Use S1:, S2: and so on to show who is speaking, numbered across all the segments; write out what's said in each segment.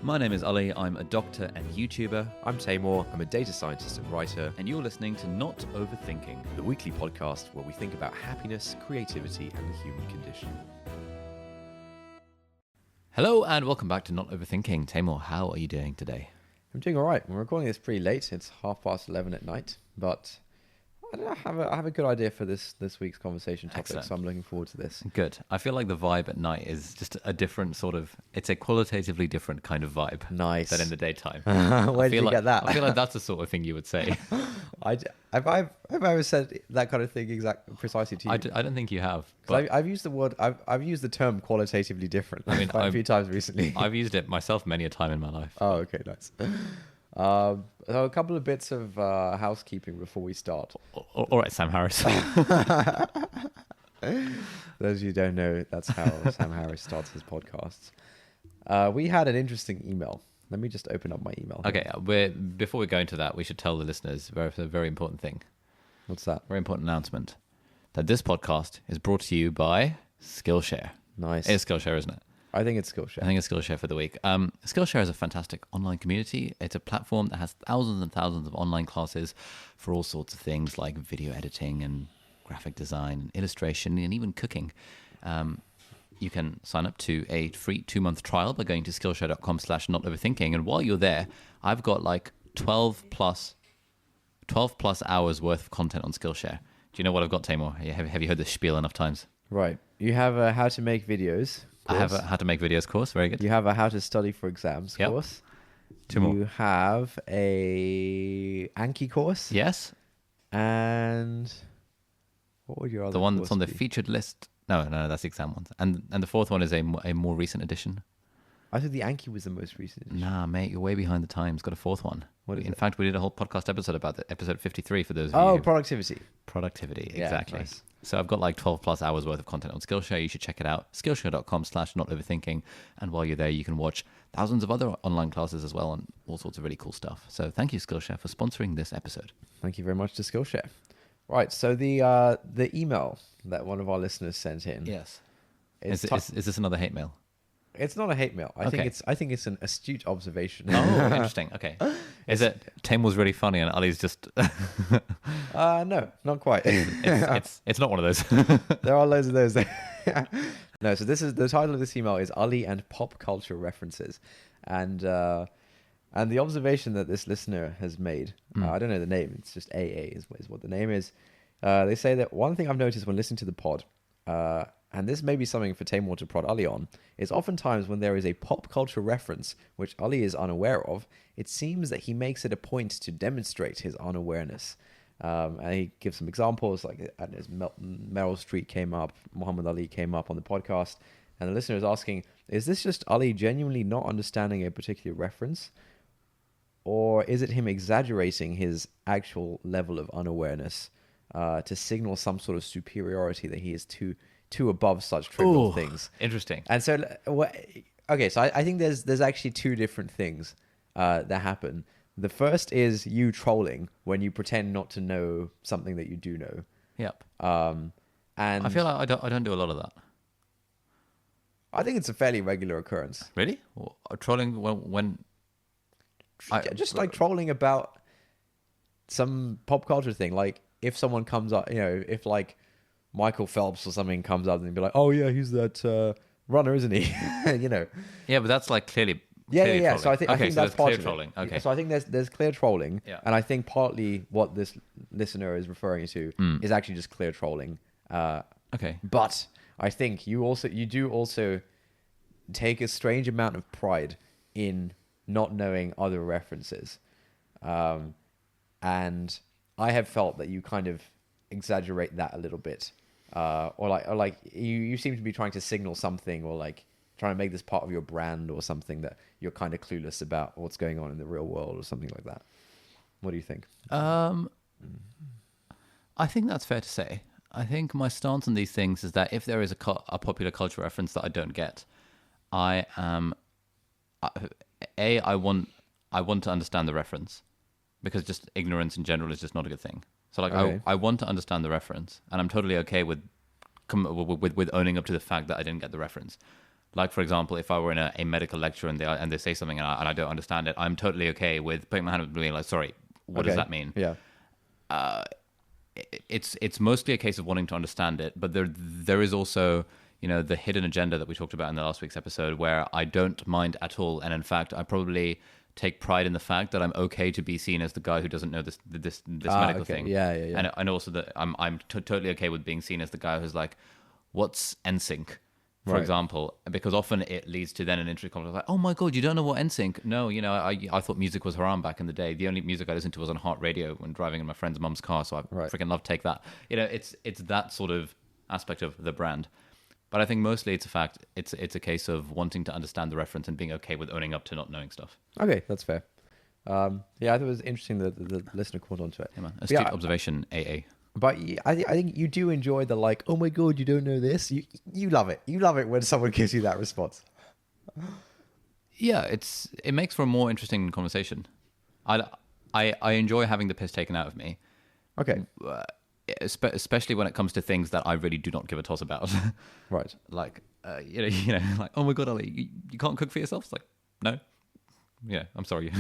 S1: My name is Ali, I'm a doctor and YouTuber,
S2: I'm Taimur, I'm a data scientist and writer,
S1: and you're listening to Not Overthinking.
S2: the weekly podcast where we think about happiness, creativity, and the human condition.
S1: Hello and welcome back to Not Overthinking. Taimur, how are you doing today?
S2: I'm doing all right. We're recording this pretty late. It's 11:30 at night, but I don't know, I have a good idea for this week's conversation topic,
S1: Excellent.
S2: so I'm looking forward to this.
S1: Good. I feel like the vibe at night is just a different sort of, it's a qualitatively different kind of vibe
S2: Nice.
S1: than in the daytime.
S2: Where did you get that?
S1: I feel like that's the sort of thing you would say.
S2: Have I ever said that kind of thing precisely to you?
S1: I don't think you have.
S2: 'Cause
S1: But
S2: I've used the word, I've used the term qualitatively different quite a few times recently.
S1: I've used it myself many a time in my life.
S2: Oh, okay, nice. So a couple of bits of housekeeping before we start.
S1: All right, Sam Harris.
S2: Those of you who don't know, that's how Sam Harris starts his podcasts. We had an interesting email. Let me just open up my email.
S1: Okay, before we go into that, we should tell the listeners a very important thing.
S2: What's that?
S1: Very important announcement. That this podcast is brought to you by Skillshare.
S2: Nice.
S1: It is Skillshare, isn't it?
S2: I think it's Skillshare.
S1: I think it's Skillshare for the week. Skillshare is a fantastic online community. It's a platform that has thousands and thousands of online classes for all sorts of things like video editing and graphic design and illustration and even cooking. You can sign up to a free 2-month trial by going to skillshare.com/notoverthinking. And while you're there, I've got like 12 plus hours worth of content on Skillshare. Do you know what I've got, Taimur? Have you heard this spiel enough times?
S2: Right. You have a how to make videos
S1: I have
S2: course.
S1: a how to make videos course. Very good.
S2: You have a how to study for exams
S1: Yep.
S2: course.
S1: 2 more.
S2: You have a Anki course.
S1: Yes.
S2: And what would your other
S1: The one that's
S2: course
S1: on the
S2: be?
S1: featured list. No, that's the exam ones. And the fourth one is a more recent edition.
S2: I thought the Anki was the most recent.
S1: Nah, mate, you're way behind the times. Got a fourth one.
S2: What is
S1: In
S2: it?
S1: fact, we did a whole podcast episode about it, episode 53 for those of
S2: Oh,
S1: you.
S2: productivity.
S1: Productivity,
S2: Yeah,
S1: exactly.
S2: nice.
S1: So I've got like 12 plus hours worth of content on Skillshare. You should check it out. Skillshare.com/notoverthinking. And while you're there, you can watch thousands of other online classes as well and all sorts of really cool stuff. So thank you, Skillshare, for sponsoring this episode.
S2: Thank you very much to Skillshare. Right, so the email that one of our listeners sent in.
S1: Yes.
S2: It's
S1: Is this another hate mail?
S2: It's not a hate mail. I
S1: Okay.
S2: think it's an astute observation.
S1: Oh, interesting. Okay. Is it Taimur's really funny and Ali's just...
S2: No, not quite.
S1: it's not one of those.
S2: There are loads of those. No, so this is the title of this email is Ali and pop culture references, and the observation that this listener has made. I don't know the name. It's just AA is what the name is. They say that one thing I've noticed when listening to the pod, and this may be something for Taimur to prod Ali on, is oftentimes when there is a pop culture reference which Ali is unaware of, it seems that he makes it a point to demonstrate his unawareness. And he gives some examples, like Meryl Streep came up, Muhammad Ali came up on the podcast, and the listener is asking, is this just Ali genuinely not understanding a particular reference? Or is it him exaggerating his actual level of unawareness to signal some sort of superiority that he is too above such trivial things?
S1: Interesting.
S2: And so, okay, so I think there's actually two different things that happen. The first is you trolling when you pretend not to know something that you do know.
S1: Yep.
S2: And
S1: I feel like I don't do a lot of that.
S2: I think it's a fairly regular occurrence.
S1: Really? Trolling when
S2: Just like trolling about some pop culture thing. Like if someone comes up, if like Michael Phelps or something comes up and be like, oh yeah, he's that runner, isn't he?
S1: Yeah, but that's like clearly
S2: Yeah.
S1: trolling.
S2: So I think
S1: so
S2: that's
S1: there's
S2: part
S1: clear
S2: of
S1: trolling.
S2: it.
S1: Okay.
S2: So I think there's clear trolling,
S1: Yeah.
S2: and I think partly what this listener is referring to is actually just clear trolling.
S1: Okay.
S2: But I think you do also take a strange amount of pride in not knowing other references, and I have felt that you kind of exaggerate that a little bit, or like you seem to be trying to signal something, or like trying to make this part of your brand or something that you're kind of clueless about what's going on in the real world or something like that. What do you think?
S1: I think that's fair to say. I think my stance on these things is that if there is a popular culture reference that I don't get, I want to understand the reference, because just ignorance in general is just not a good thing. So like
S2: Okay.
S1: I want to understand the reference, and I'm totally okay with owning up to the fact that I didn't get the reference. Like, for example, if I were in a medical lecture and they say something and I don't understand it, I'm totally okay with putting my hand up and being like, sorry, what does that mean?
S2: Yeah.
S1: It's mostly a case of wanting to understand it, but there is also, the hidden agenda that we talked about in the last week's episode, where I don't mind at all, and in fact, I probably take pride in the fact that I'm okay to be seen as the guy who doesn't know this medical thing.
S2: Yeah.
S1: And also that I'm totally okay with being seen as the guy who's like, what's NSYNC? For example, because often it leads to then an interesting conversation like, oh my God, you don't know what NSYNC? No, I thought music was haram back in the day. The only music I listened to was on heart radio when driving in my friend's mum's car. So I freaking love Take That. It's that sort of aspect of the brand. But I think mostly it's a case of wanting to understand the reference and being okay with owning up to not knowing stuff.
S2: Okay, that's fair. I thought it was interesting that the listener caught on to it.
S1: Yeah, man. Astute observation, AA.
S2: But I think you do enjoy the like, oh my God, you don't know this. You love it. You love it when someone gives you that response.
S1: Yeah, it makes for a more interesting conversation. I enjoy having the piss taken out of me.
S2: Okay.
S1: Especially when it comes to things that I really do not give a toss about.
S2: Right.
S1: Like, like, oh my God, Ali, you can't cook for yourself? It's like, no. Yeah, I'm sorry.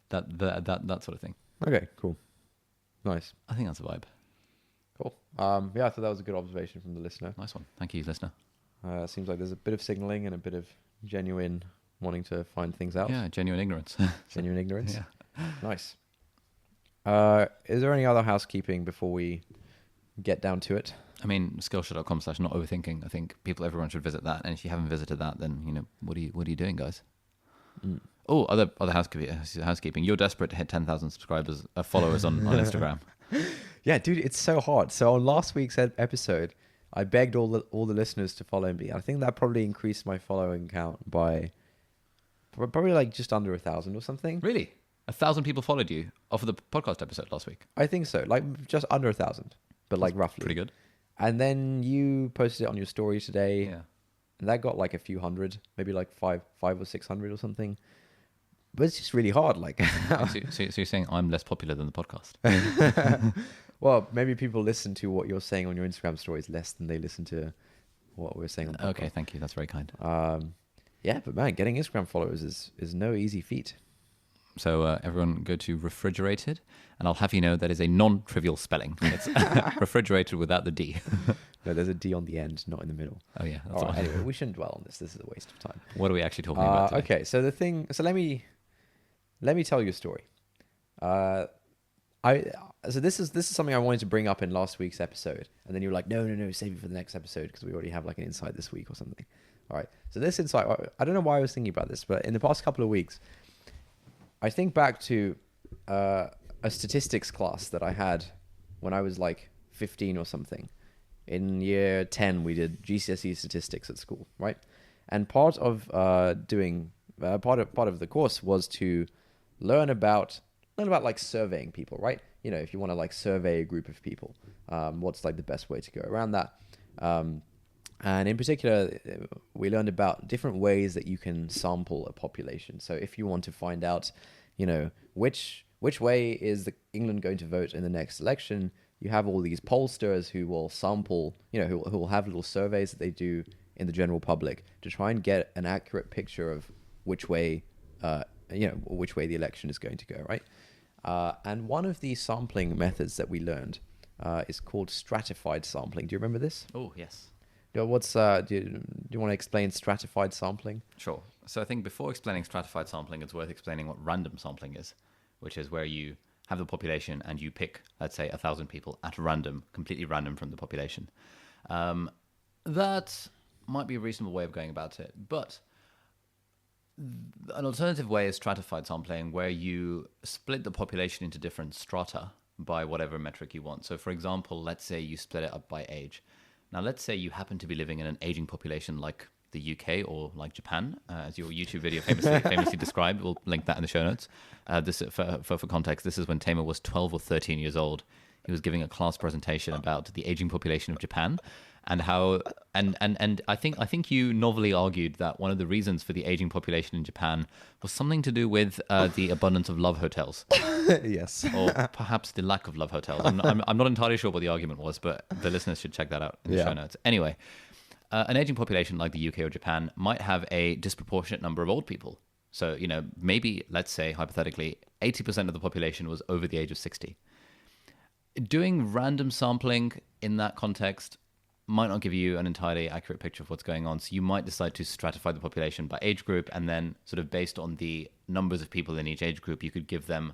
S1: that sort of thing.
S2: Okay, cool. Nice.
S1: I think that's a vibe.
S2: Cool. I thought that was a good observation from the listener.
S1: Nice one. Thank you, listener.
S2: Seems like there's a bit of signaling and a bit of genuine wanting to find things out.
S1: Yeah, genuine ignorance.
S2: Genuine ignorance.
S1: Yeah.
S2: Nice. Is there any other housekeeping before we get down to it?
S1: I mean, Skillshare.com/not overthinking. I think everyone should visit that. And if you haven't visited that, then, what are you doing, guys?
S2: Mm.
S1: Oh, other housekeeping. You're desperate to hit 10,000 subscribers, followers on Instagram.
S2: Yeah, dude, it's so hard. So on last week's episode, I begged all the listeners to follow me. I think that probably increased my following count by probably like just under 1,000 or something.
S1: Really? 1,000 people followed you off of the podcast episode last week?
S2: I think so. Like just under 1,000, but like roughly.
S1: Pretty good.
S2: And then you posted it on your story today.
S1: Yeah.
S2: And that got like a few hundred, maybe like five or 600 or something. But it's just really hard. Like,
S1: so you're saying I'm less popular than the podcast?
S2: Well, maybe people listen to what you're saying on your Instagram stories less than they listen to what we're saying on the podcast.
S1: Okay, thank you. That's very kind.
S2: Yeah, but man, getting Instagram followers is no easy feat.
S1: So everyone go to refrigerated, and I'll have you know that is a non-trivial spelling. It's refrigerated without the D.
S2: No, there's a D on the end, not in the middle.
S1: Oh yeah.
S2: All right, anyway, we shouldn't dwell on this. This is a waste of time.
S1: What are we actually talking about today?
S2: Okay, so let me tell you a story. So this is something I wanted to bring up in last week's episode, and then you were like, no, save it for the next episode because we already have like an insight this week or something. All right, so this insight, I don't know why I was thinking about this, but in the past couple of weeks, I think back to a statistics class that I had when I was like 15 or something. In year 10, we did GCSE statistics at school, right? And part of part of the course was to learn about like surveying people, right? If you want to like survey a group of people, what's like the best way to go around that? And in particular, we learned about different ways that you can sample a population. So if you want to find out, which way is England going to vote in the next election, you have all these pollsters who will sample, who will have little surveys that they do in the general public to try and get an accurate picture of which way the election is going to go, right? And one of the sampling methods that we learned is called stratified sampling. Do you remember this?
S1: Oh, yes.
S2: Do you want to explain stratified sampling?
S1: Sure. So I think before explaining stratified sampling, it's worth explaining what random sampling is, which is where you have the population and you pick, let's say, 1,000 people at random, completely random from the population. That might be a reasonable way of going about it, but an alternative way is stratified sampling, where you split the population into different strata by whatever metric you want. So, for example, let's say you split it up by age. Now, let's say you happen to be living in an aging population like the UK or like Japan, as your YouTube video famously described. We'll link that in the show notes. This for context, this is when Taimur was 12 or 13 years old. He was giving a class presentation about the aging population of Japan, and how and I think you novelly argued that one of the reasons for the aging population in Japan was something to do with the abundance of love hotels.
S2: Yes.
S1: Or perhaps the lack of love hotels. I'm not entirely sure what the argument was, but the listeners should check that out in the show notes. Anyway, an aging population like the UK or Japan might have a disproportionate number of old people. So, maybe, let's say, hypothetically, 80% of the population was over the age of 60. Doing random sampling in that context might not give you an entirely accurate picture of what's going on. So you might decide to stratify the population by age group, and then sort of based on the numbers of people in each age group, you could give them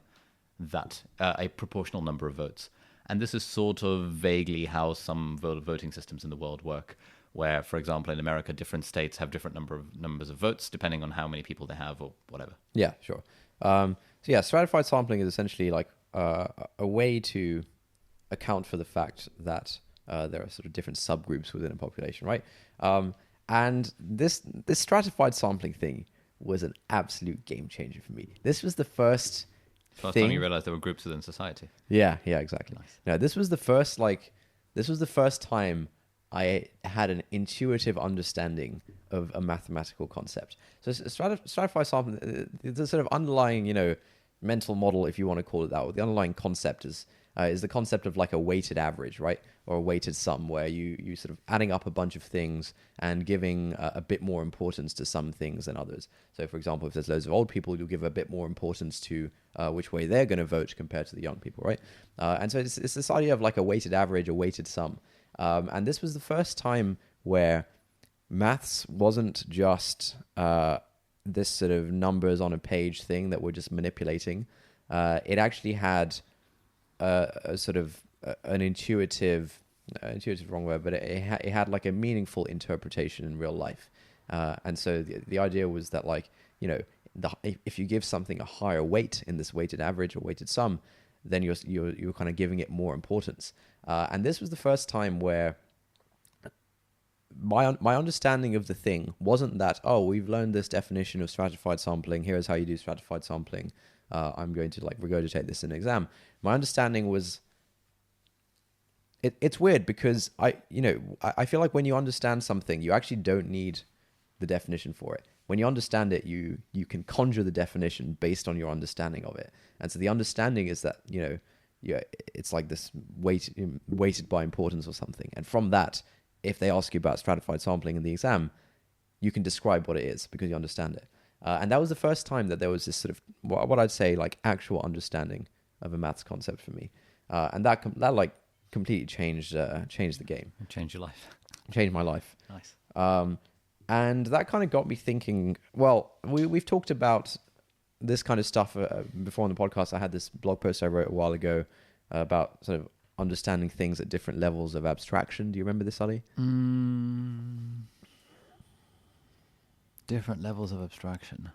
S1: that a proportional number of votes. And this is sort of vaguely how some voting systems in the world work, where, for example, in America, different states have different numbers of votes depending on how many people they have or whatever.
S2: Yeah, sure. So yeah, stratified sampling is essentially like a way to account for the fact that there are sort of different subgroups within a population, right? And this stratified sampling thing was an absolute game changer for me. This was the first
S1: time you realized there were groups within society.
S2: Yeah, exactly.
S1: Nice.
S2: No, this was the first time I had an intuitive understanding of a mathematical concept. So stratified sampling, the sort of underlying, mental model, if you want to call it that, or the underlying concept is the concept of like a weighted average, right? Or a weighted sum, where you sort of adding up a bunch of things and giving a bit more importance to some things than others. So, for example, if there's loads of old people, you'll give a bit more importance to which way they're going to vote compared to the young people, right? And so it's this idea of like a weighted average, a weighted sum. And this was the first time where maths wasn't just this sort of numbers on a page thing that we're just manipulating. It actually had a sort of an intuitive wrong word, but it had like a meaningful interpretation in real life. And so the idea was that, like, if you give something a higher weight in this weighted average or weighted sum, then you're kind of giving it more importance. And this was the first time where my understanding of the thing wasn't that, oh, we've learned this definition of stratified sampling, here's how you do stratified sampling, I'm going to like regurgitate this in an exam. My understanding was, it's weird because I feel like when you understand something, you actually don't need the definition for it. When you understand it, you can conjure the definition based on your understanding of it. And so the understanding is that, it's like this weighted by importance or something. And from that, if they ask you about stratified sampling in the exam, you can describe what it is because you understand it. And that was the first time that there was this sort of what I'd say like actual understanding of a maths concept for me. And that like completely changed the game.
S1: Changed your life.
S2: Changed my life.
S1: Nice.
S2: And that kind of got me thinking, well, we've talked about this kind of stuff before on the podcast. I had this blog post I wrote a while ago about sort of understanding things at different levels of abstraction. Do you remember this, Ali?
S1: Different levels of abstraction.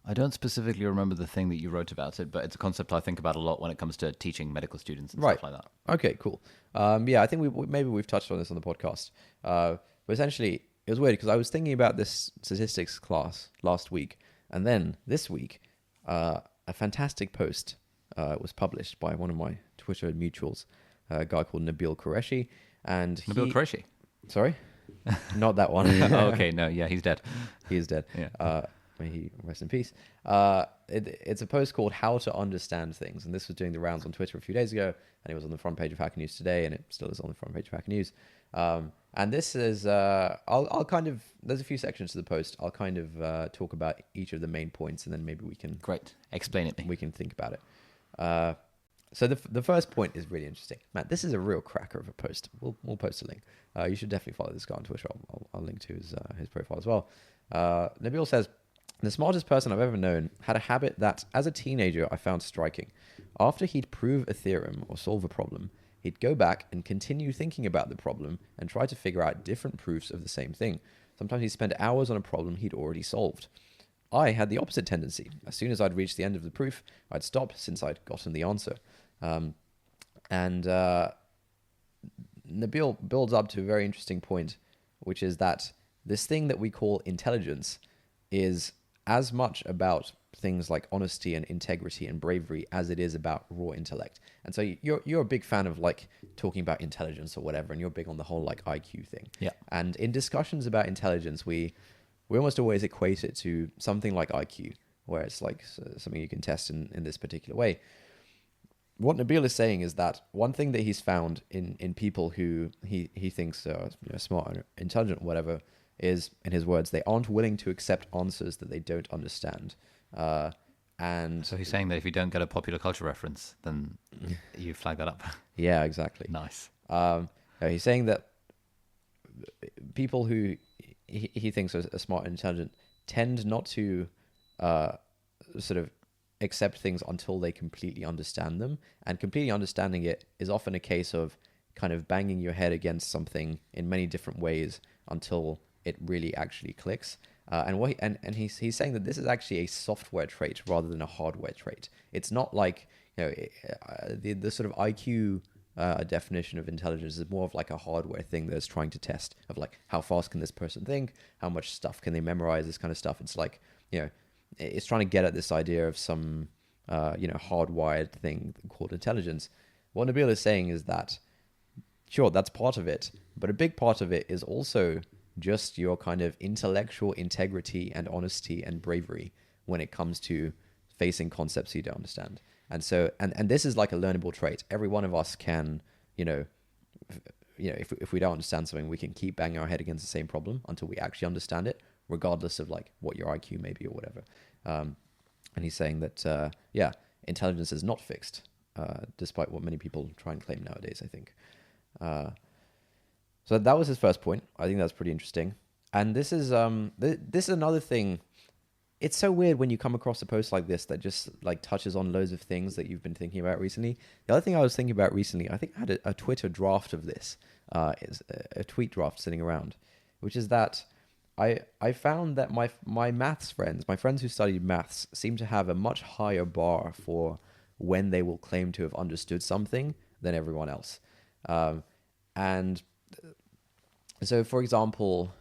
S1: I don't specifically remember the thing that you wrote about it, but it's a concept I think about a lot when it comes to teaching medical students and stuff like that.
S2: Okay, cool. Yeah, I think maybe we've touched on this on the podcast. But essentially, it was weird because I was thinking about this statistics class last week, and then this week, a fantastic post was published by one of my Twitter mutuals, a guy called Nabeel Qureshi. And
S1: Nabeel Qureshi?
S2: Sorry? Not that one.
S1: Oh, okay, no, yeah, he's dead.
S2: He is dead.
S1: Yeah.
S2: May he rest in peace. It's a post called How to Understand Things, and this was doing the rounds on Twitter a few days ago, and it was on the front page of Hacker News today, and it still is on the front page of Hacker News. And this is, I'll kind of, there's a few sections to the post. I'll kind of talk about each of the main points, and then maybe we can...
S1: Great. Explain it.
S2: We can think about it. So the first point is really interesting. Man, this is a real cracker of a post. We'll post a link. You should definitely follow this guy on Twitter. I'll link to his profile as well. Nabeel says, the smartest person I've ever known had a habit that, as a teenager, I found striking. After he'd prove a theorem or solve a problem, he'd go back and continue thinking about the problem and try to figure out different proofs of the same thing. Sometimes he'd spend hours on a problem he'd already solved. I had the opposite tendency. As soon as I'd reached the end of the proof, I'd stop since I'd gotten the answer. Nabeel builds up to a very interesting point, which is that this thing that we call intelligence is as much about things like honesty and integrity and bravery as it is about raw intellect. And so you're a big fan of like talking about intelligence or whatever, and you're big on the whole like IQ thing.
S1: Yeah.
S2: And in discussions about intelligence, we almost always equate it to something like IQ, where it's like something you can test in this particular way. what Nabeel is saying is that one thing that he's found in people who he thinks are smart and intelligent or whatever is, in his words, they aren't willing to accept answers that they don't understand. And
S1: So he's saying that if you don't get a popular culture reference, then you flag that up.
S2: yeah, exactly.
S1: Nice.
S2: He's saying that people who he thinks are smart and intelligent tend not to sort of accept things until they completely understand them. And completely understanding it is often a case of kind of banging your head against something in many different ways until it really actually clicks. And he's saying that this is actually a software trait rather than a hardware trait. It's not like, the sort of IQ definition of intelligence is more of like a hardware thing that's trying to test of like how fast can this person think, how much stuff can they memorize, this kind of stuff. It's like, it's trying to get at this idea of some hardwired thing called intelligence. What Nabeel is saying is that, sure, that's part of it, but a big part of it is also just your kind of intellectual integrity and honesty and bravery when it comes to facing concepts you don't understand. And so, and this is like a learnable trait. Every one of us can, if we don't understand something, we can keep banging our head against the same problem until we actually understand it, regardless of like what your IQ may be or whatever. And he's saying that, intelligence is not fixed, despite what many people try and claim nowadays, I think. So that was his first point. I think that's pretty interesting. And this is another thing. It's so weird when you come across a post like this that just like touches on loads of things that you've been thinking about recently. The other thing I was thinking about recently, I think I had a Twitter draft of this, is a tweet draft sitting around, which is that I found that my maths friends, my friends who studied maths, seem to have a much higher bar for when they will claim to have understood something than everyone else. And so, for example,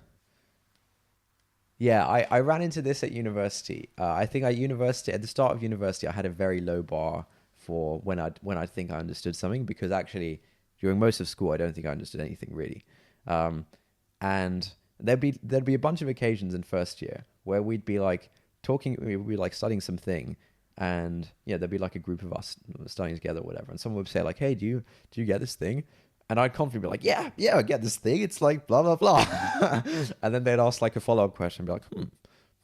S2: I ran into this at university. I think at the start of university, I had a very low bar for when I think I understood something, because actually during most of school, I don't think I understood anything really. And there'd be a bunch of occasions in first year where we'd be like studying something, and there'd be like a group of us studying together or whatever, and someone would say like, "Hey, do you get this thing?" And I'd confidently be like, yeah, I get this thing. It's like blah, blah, blah. And then they'd ask like a follow-up question and be like,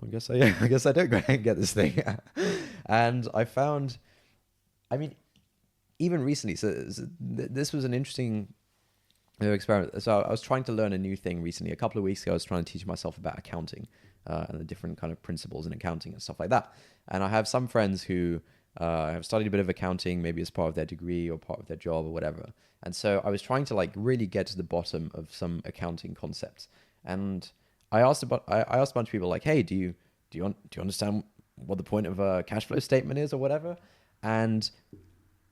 S2: I guess I don't get this thing. And I found, even recently, so this was an interesting experiment. So I was trying to learn a new thing recently. A couple of weeks ago, I was trying to teach myself about accounting and the different kind of principles in accounting and stuff like that. And I have some friends who have studied a bit of accounting, maybe as part of their degree or part of their job or whatever. And so I was trying to like really get to the bottom of some accounting concepts. And I asked a bunch of people like, "Hey, do you understand what the point of a cash flow statement is or whatever?" And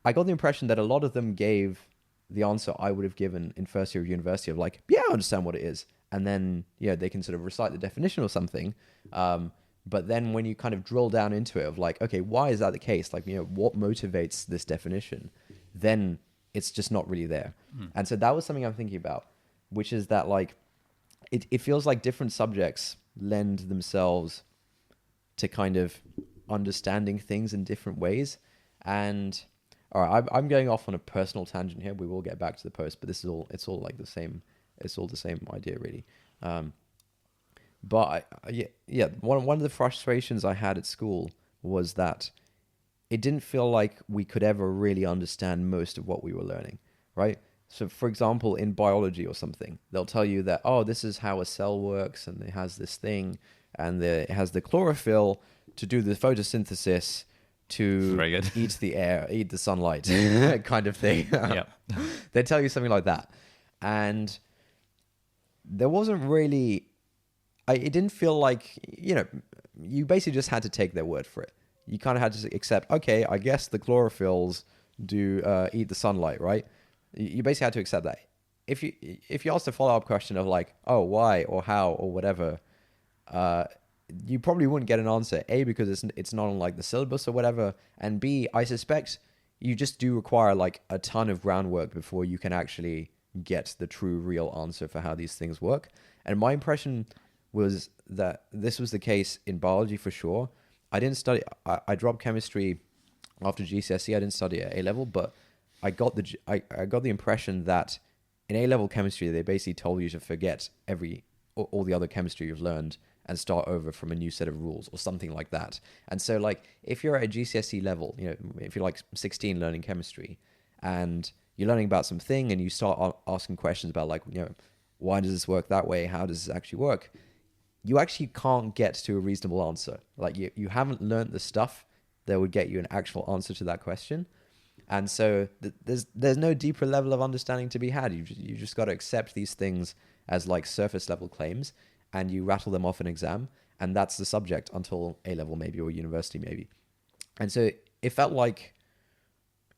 S2: I got the impression that a lot of them gave the answer I would have given in first year of university of like, "Yeah, I understand what it is." And then they can sort of recite the definition or something. But then when you kind of drill down into it of like, okay, why is that the case? Like, what motivates this definition? Then it's just not really there. And so that was something I'm thinking about, which is that like, it feels like different subjects lend themselves to kind of understanding things in different ways. And all right, I'm going off on a personal tangent here. We will get back to the post, but it's all like the same. It's all the same idea really. But one of the frustrations I had at school was that it didn't feel like we could ever really understand most of what we were learning, right? So, for example, in biology or something, they'll tell you that, oh, this is how a cell works, and it has this thing, and it has the chlorophyll to do the photosynthesis to eat the air, eat the sunlight, kind of thing.
S1: Yeah.
S2: They tell you something like that. And there wasn't really... it didn't feel like, you basically just had to take their word for it. You kind of had to accept, okay, I guess the chlorophylls do eat the sunlight, right? You basically had to accept that. If you asked a follow-up question of like, oh, why or how or whatever, you probably wouldn't get an answer. A, because it's not on like the syllabus or whatever, and B, I suspect you just do require like a ton of groundwork before you can actually get the true, real answer for how these things work. And my impression was that this was the case in biology for sure. I didn't study. I dropped chemistry after GCSE. I didn't study at A level, but I got the impression that in A level chemistry, they basically told you to forget all the other chemistry you've learned and start over from a new set of rules or something like that. And so, like, if you're at a GCSE level, if you're like 16 learning chemistry and you're learning about something and you start asking questions about, like, why does this work that way? How does this actually work? You actually can't get to a reasonable answer. Like, you haven't learned the stuff that would get you an actual answer to that question. And so there's no deeper level of understanding to be had. You just got to accept these things as like surface level claims, and you rattle them off an exam, and that's the subject until A level maybe, or university maybe. And so it felt like,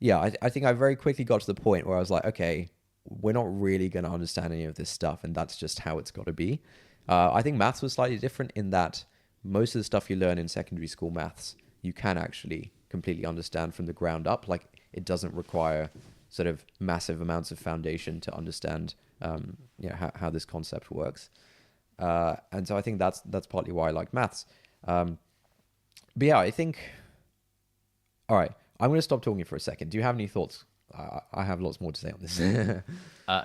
S2: I think I very quickly got to the point where I was like, okay, we're not really going to understand any of this stuff, and that's just how it's got to be. I think maths was slightly different in that most of the stuff you learn in secondary school maths, you can actually completely understand from the ground up. Like, it doesn't require sort of massive amounts of foundation to understand, how this concept works. And so I think that's partly why I like maths. But yeah, I think, all right, I'm going to stop talking for a second. Do you have any thoughts? I have lots more to say on this.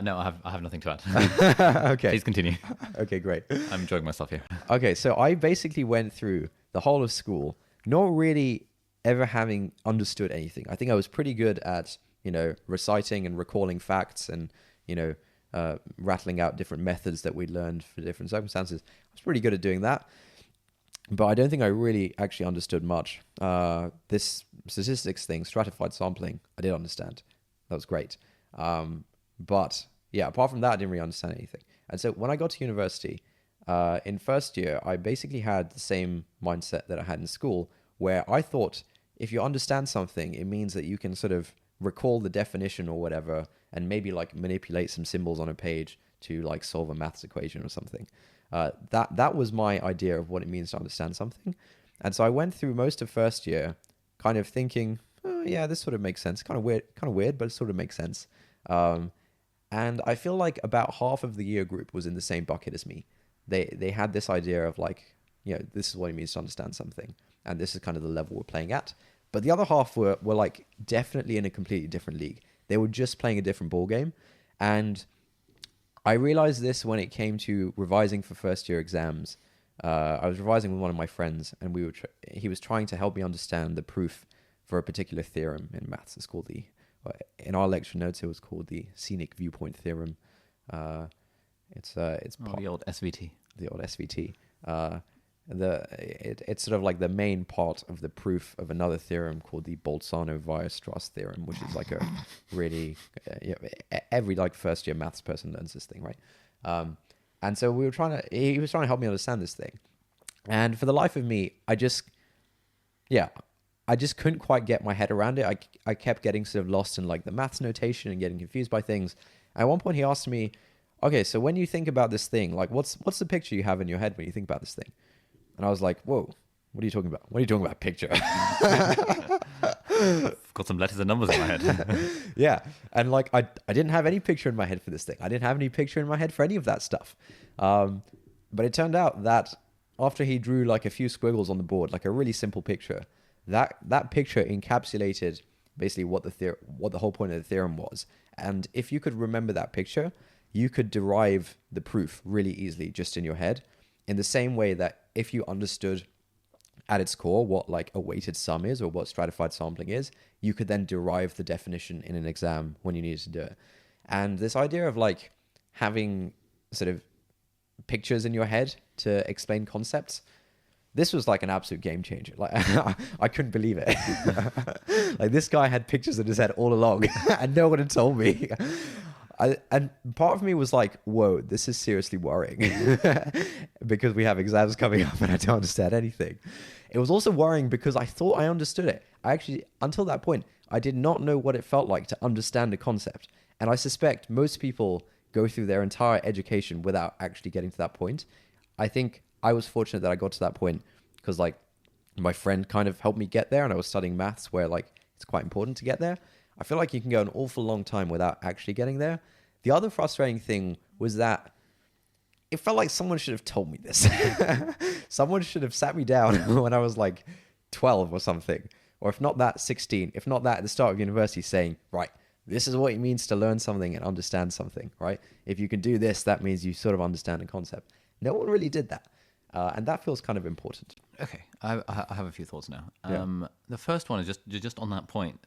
S1: No, I have nothing to add.
S2: Okay.
S1: Please continue.
S2: Okay, great.
S1: I'm enjoying myself here.
S2: Okay, so I basically went through the whole of school, not really ever having understood anything. I think I was pretty good at, reciting and recalling facts and, rattling out different methods that we'd learned for different circumstances. I was pretty good at doing that. But I don't think I really actually understood much. This statistics thing, stratified sampling, I did understand. That was great. But yeah, apart from that, I didn't really understand anything. And so when I got to university, in first year, I basically had the same mindset that I had in school, where I thought if you understand something, it means that you can sort of recall the definition or whatever, and maybe like manipulate some symbols on a page to like solve a maths equation or something. That was my idea of what it means to understand something. And so I went through most of first year kind of thinking, oh, yeah, this sort of makes sense. Kind of weird, but it sort of makes sense. And I feel like about half of the year group was in the same bucket as me. They had this idea of like, this is what it means to understand something. And this is kind of the level we're playing at. But the other half were like definitely in a completely different league. They were just playing a different ball game. And I realized this when it came to revising for first year exams. I was revising with one of my friends, and he was trying to help me understand the proof for a particular theorem in maths. It's called in our lecture notes, it was called the scenic viewpoint theorem. It's
S1: the old SVT.
S2: The old SVT. It's sort of like the main part of the proof of another theorem called the Bolzano-Weierstrass theorem, which is like a really every like first year maths person learns this thing, right? And so he was trying to help me understand this thing, and for the life of me, I just couldn't quite get my head around it. I kept getting sort of lost in like the maths notation and getting confused by things. At one point, he asked me, "Okay, so when you think about this thing, like what's the picture you have in your head when you think about this thing?" And I was like, whoa, what are you talking about? What are you talking about, picture?
S1: I've got some letters and numbers in my head.
S2: Yeah. And like, I didn't have any picture in my head for this thing. I didn't have any picture in my head for any of that stuff. But it turned out that after he drew like a few squiggles on the board, like a really simple picture, that picture encapsulated basically what the whole point of the theorem was. And if you could remember that picture, you could derive the proof really easily just in your head, in the same way that if you understood at its core what like a weighted sum is or what stratified sampling is, you could then derive the definition in an exam when you needed to do it. And this idea of like having sort of pictures in your head to explain concepts, this was like an absolute game changer. Like I couldn't believe it. Like this guy had pictures in his head all along and no one had told me. And part of me was like, whoa, this is seriously worrying because we have exams coming up and I don't understand anything. It was also worrying because I thought I understood it. I actually, until that point, I did not know what it felt like to understand a concept. And I suspect most people go through their entire education without actually getting to that point. I think I was fortunate that I got to that point because like my friend kind of helped me get there, and I was studying maths where like it's quite important to get there. I feel like you can go an awful long time without actually getting there. The other frustrating thing was that it felt like someone should have told me this. Someone should have sat me down when I was like 12 or something, or if not that, 16, if not that at the start of university, saying, right, this is what it means to learn something and understand something, right? If you can do this, that means you sort of understand a concept. No one really did that. And that feels kind of important.
S1: Okay, I have a few thoughts now.
S2: Yeah.
S1: The first one is just on that point.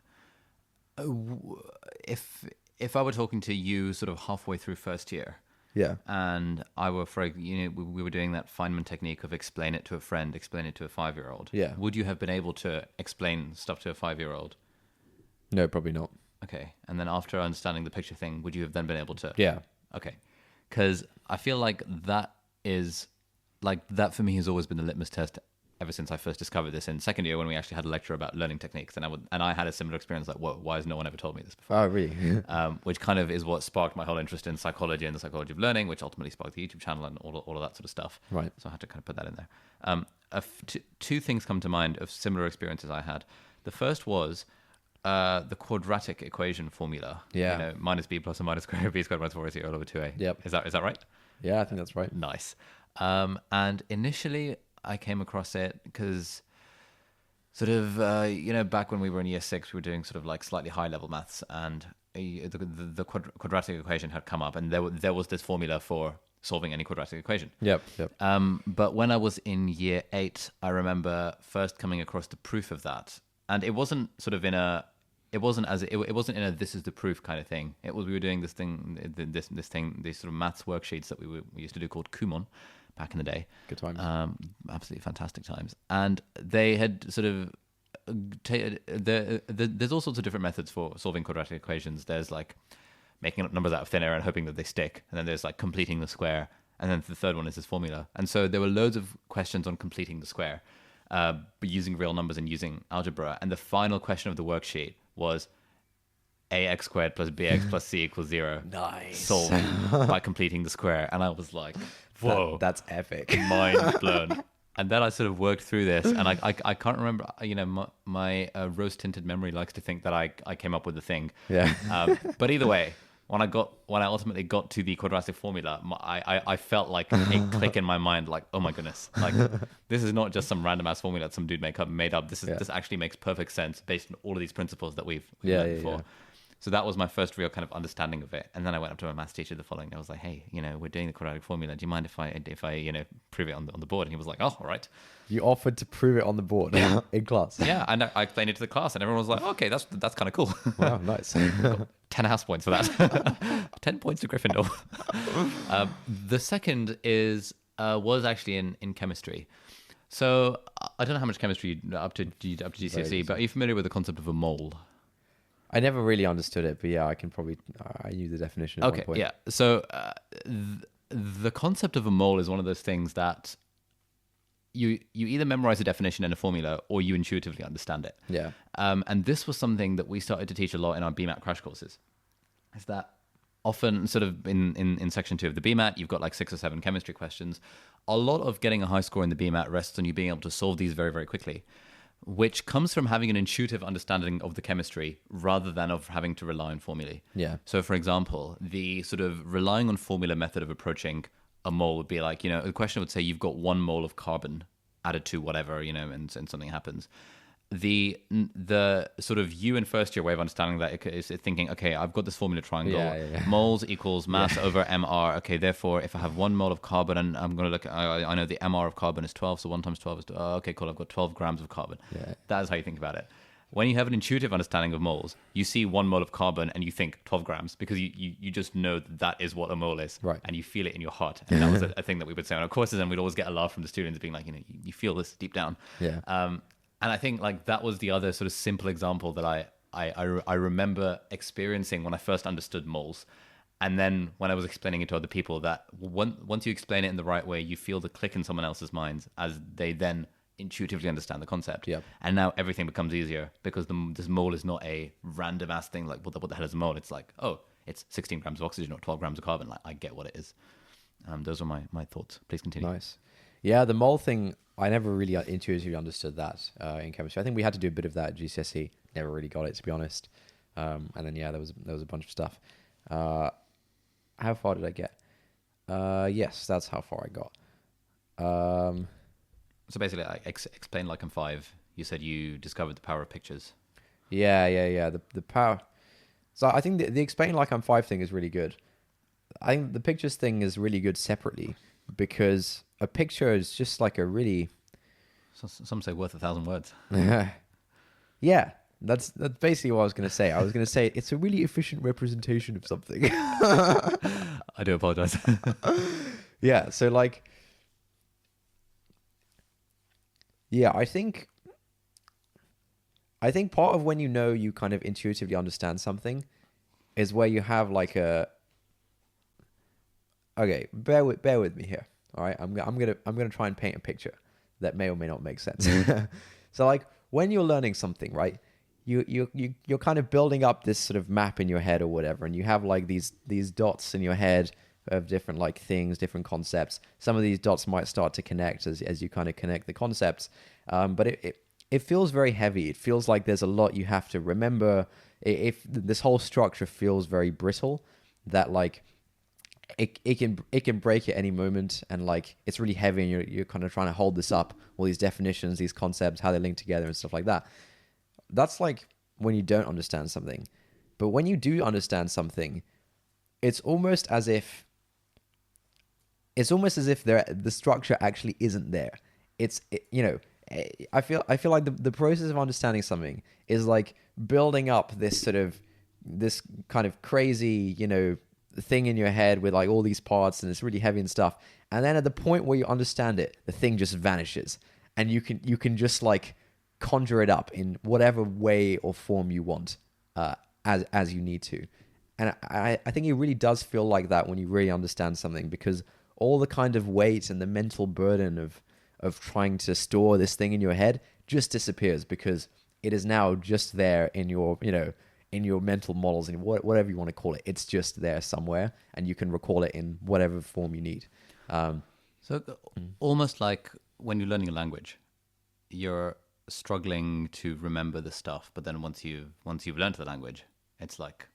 S1: If I were talking to you sort of halfway through first year,
S2: Yeah.
S1: and I were we were doing that Feynman technique of explain it to a friend, explain it to a 5-year-old.
S2: Yeah.
S1: Would you have been able to explain stuff to a 5-year-old?
S2: No, probably not.
S1: Okay, and then after understanding the picture thing, would you have then been able to?
S2: Yeah.
S1: Okay, because I feel like that is that for me has always been the litmus test ever since I first discovered this in second year when we actually had a lecture about learning techniques, and I had a similar experience like, whoa, why has no one ever told me this before?
S2: Oh, really?
S1: Which kind of is what sparked my whole interest in psychology and the psychology of learning, which ultimately sparked the YouTube channel and all of that sort of stuff.
S2: Right.
S1: So I had to kind of put that in there. Two things come to mind of similar experiences I had. The first was the quadratic equation formula.
S2: Yeah.
S1: Minus b plus or minus square b squared minus 4ac all over 2a.
S2: Yep.
S1: Is that right?
S2: Yeah, I think that's right.
S1: Nice. And initially I came across it because sort of, back when we were in year 6, we were doing sort of like slightly high level maths, and the quadratic equation had come up, and there was this formula for solving any quadratic equation.
S2: Yep.
S1: But when I was in year 8, I remember first coming across the proof of that, and it wasn't sort of in a, it wasn't in a this is the proof kind of thing. It was, we were doing this thing, these sort of maths worksheets that we used to do called Kumon back in the day.
S2: Good times.
S1: Absolutely fantastic times. And they had sort of there's all sorts of different methods for solving quadratic equations. There's like making up numbers out of thin air and hoping that they stick, and then there's like completing the square, and then the third one is this formula. And so there were loads of questions on completing the square, but using real numbers and using algebra. And the final question of the worksheet was ax squared plus bx plus c equals 0.
S2: Nice.
S1: Solved by completing the square. And I was like, whoa,
S2: that's epic.
S1: mind blown. And then I sort of worked through this, and I can't remember. My rose tinted memory likes to think that I came up with the thing.
S2: Yeah.
S1: But either way, when I ultimately got to the quadratic formula, I felt like a click in my mind, like, oh my goodness, like this is not just some random ass formula that some dude made up. This actually makes perfect sense based on all of these principles that we've learned before. Yeah. So that was my first real kind of understanding of it. And then I went up to my maths teacher the following day. I was like, hey, we're doing the quadratic formula. Do you mind if I prove it on the board? And he was like, oh, all right.
S2: You offered to prove it on the board in class.
S1: Yeah, and I explained it to the class, and everyone was like, okay, that's kind of cool.
S2: Wow, nice.
S1: 10 house points for that. 10 points to Gryffindor. The second was actually in chemistry. So I don't know how much chemistry up to GCSE, but are you familiar with the concept of a mole?
S2: I never really understood it, but yeah, I knew the definition at one point.
S1: Yeah. So the concept of a mole is one of those things that you either memorize a definition and a formula, or you intuitively understand it.
S2: Yeah.
S1: And this was something that we started to teach a lot in our BMAT crash courses. Is that often sort of in section 2 of the BMAT, you've got like 6 or 7 chemistry questions. A lot of getting a high score in the BMAT rests on you being able to solve these very, very quickly, which comes from having an intuitive understanding of the chemistry rather than of having to rely on formulae.
S2: Yeah.
S1: So, for example, the sort of relying on formula method of approaching a mole would be like, the question would say you've got 1 mole of carbon added to whatever, and something happens. The sort of you in first year way of understanding that is thinking, okay, I've got this formula triangle.
S2: Yeah.
S1: Moles equals mass over MR. Okay, therefore, if I have 1 mole of carbon, and I'm going to look at, I know the MR of carbon is 12, so 1 times 12 is, okay, cool, I've got 12 grams of carbon.
S2: Yeah.
S1: That is how you think about it. When you have an intuitive understanding of moles, you see 1 mole of carbon and you think 12 grams because you just know that is what a mole is.
S2: Right.
S1: And you feel it in your heart. And that was a thing that we would say on our courses, and we'd always get a laugh from the students being like, you feel this deep down.
S2: Yeah.
S1: And I think like that was the other sort of simple example that I remember experiencing when I first understood moles. And then when I was explaining it to other people, that once you explain it in the right way, you feel the click in someone else's minds as they then intuitively understand the concept.
S2: Yep.
S1: And now everything becomes easier because this mole is not a random ass thing like, what the hell is a mole? It's like, oh, it's 16 grams of oxygen or 12 grams of carbon. Like, I get what it is. Those are my thoughts. Please continue.
S2: Nice. Yeah, the mole thing, I never really intuitively understood that in chemistry. I think we had to do a bit of that at GCSE. Never really got it, to be honest. And then, yeah, there was a bunch of stuff. How far did I get? Yes, that's how far I got.
S1: So basically, explain like I'm 5. You said you discovered the power of pictures.
S2: Yeah. The power. So I think the explain like I'm five thing is really good. I think the pictures thing is really good separately because a picture is just like a really
S1: Some say worth 1,000 words.
S2: yeah. That's basically what I was going to say. I was going to say it's a really efficient representation of something.
S1: I do apologize.
S2: Yeah. So like, yeah, I think part of when you know you kind of intuitively understand something is where you have like a okay, bear with me here. All right, I'm gonna try and paint a picture that may or may not make sense. So like when you're learning something, right? You're kind of building up this sort of map in your head or whatever, and you have like these dots in your head of different like things, different concepts. Some of these dots might start to connect as you kind of connect the concepts, but it feels very heavy. It feels like there's a lot you have to remember. If this whole structure feels very brittle, that like it can break at any moment, and like it's really heavy, and you're kind of trying to hold this up, all these definitions, these concepts, how they link together and stuff like that. That's like when you don't understand something. But when you do understand something, it's almost as if the structure actually isn't there. I feel like the process of understanding something is like building up this kind of crazy, thing in your head with like all these parts, and it's really heavy and stuff. And then at the point where you understand it, the thing just vanishes, and you can just like conjure it up in whatever way or form you want, as you need to. And I think it really does feel like that when you really understand something, because all the kind of weight and the mental burden of trying to store this thing in your head just disappears, because it is now just there in your, in your mental models, in whatever you want to call it. It's just there somewhere, and you can recall it in whatever form you need.
S1: So almost like when you're learning a language, you're struggling to remember the stuff, but then once you've learned the language, it's like,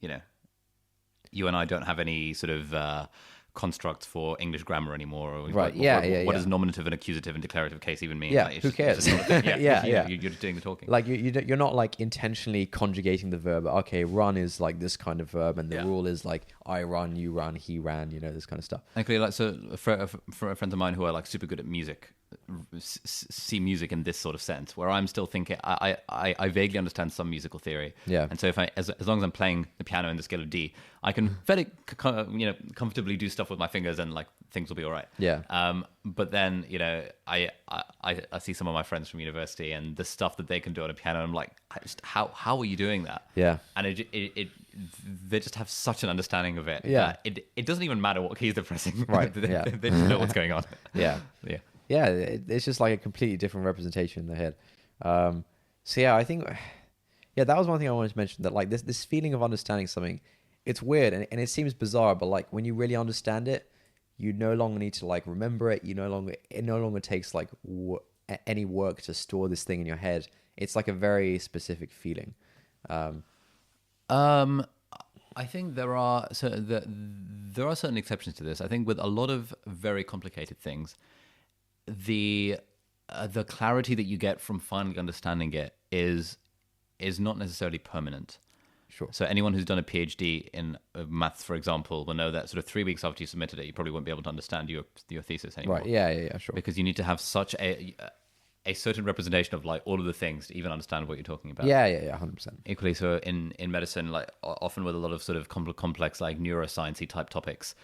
S1: you and I don't have any sort of constructs for English grammar anymore. Or
S2: Right.
S1: What does nominative and accusative and declarative case even mean?
S2: Yeah.
S1: Like,
S2: Who cares?
S1: You're just doing the talking.
S2: Like you're not like intentionally conjugating the verb. Okay, run is like this kind of verb, and the rule is like I run, you run, he ran. This kind of stuff.
S1: Actually, like so for friends of mine who are like super good at music, see music in this sort of sense, where I'm still thinking I vaguely understand some musical theory.
S2: Yeah.
S1: And so if as long as I'm playing the piano in the scale of D, I can very comfortably do stuff with my fingers, and like things will be all right.
S2: Yeah.
S1: But then I see some of my friends from university, and the stuff that they can do on a piano, I'm like, how are you doing that?
S2: Yeah.
S1: And they just have such an understanding of it.
S2: Yeah.
S1: That it doesn't even matter what keys they're pressing.
S2: Right.
S1: they
S2: Yeah.
S1: just know what's going on.
S2: Yeah.
S1: Yeah.
S2: Yeah, it's just like a completely different representation in the head. So yeah, I think, yeah, that was one thing I wanted to mention, that like this feeling of understanding something, it's weird, and it seems bizarre, but like when you really understand it, you no longer need to like remember it. It no longer takes like any work to store this thing in your head. It's like a very specific feeling.
S1: I think there are certain exceptions to this. I think with a lot of very complicated things, the clarity that you get from finally understanding it is not necessarily permanent.
S2: Sure.
S1: So anyone who's done a PhD in maths, for example, will know that sort of 3 weeks after you submitted it, you probably won't be able to understand your thesis anymore.
S2: Right. Yeah. Sure.
S1: Because you need to have such a certain representation of like all of the things to even understand what you're talking about.
S2: Yeah. 100%.
S1: Equally, so in medicine, like often with a lot of sort of complex like neuroscience-y type topics,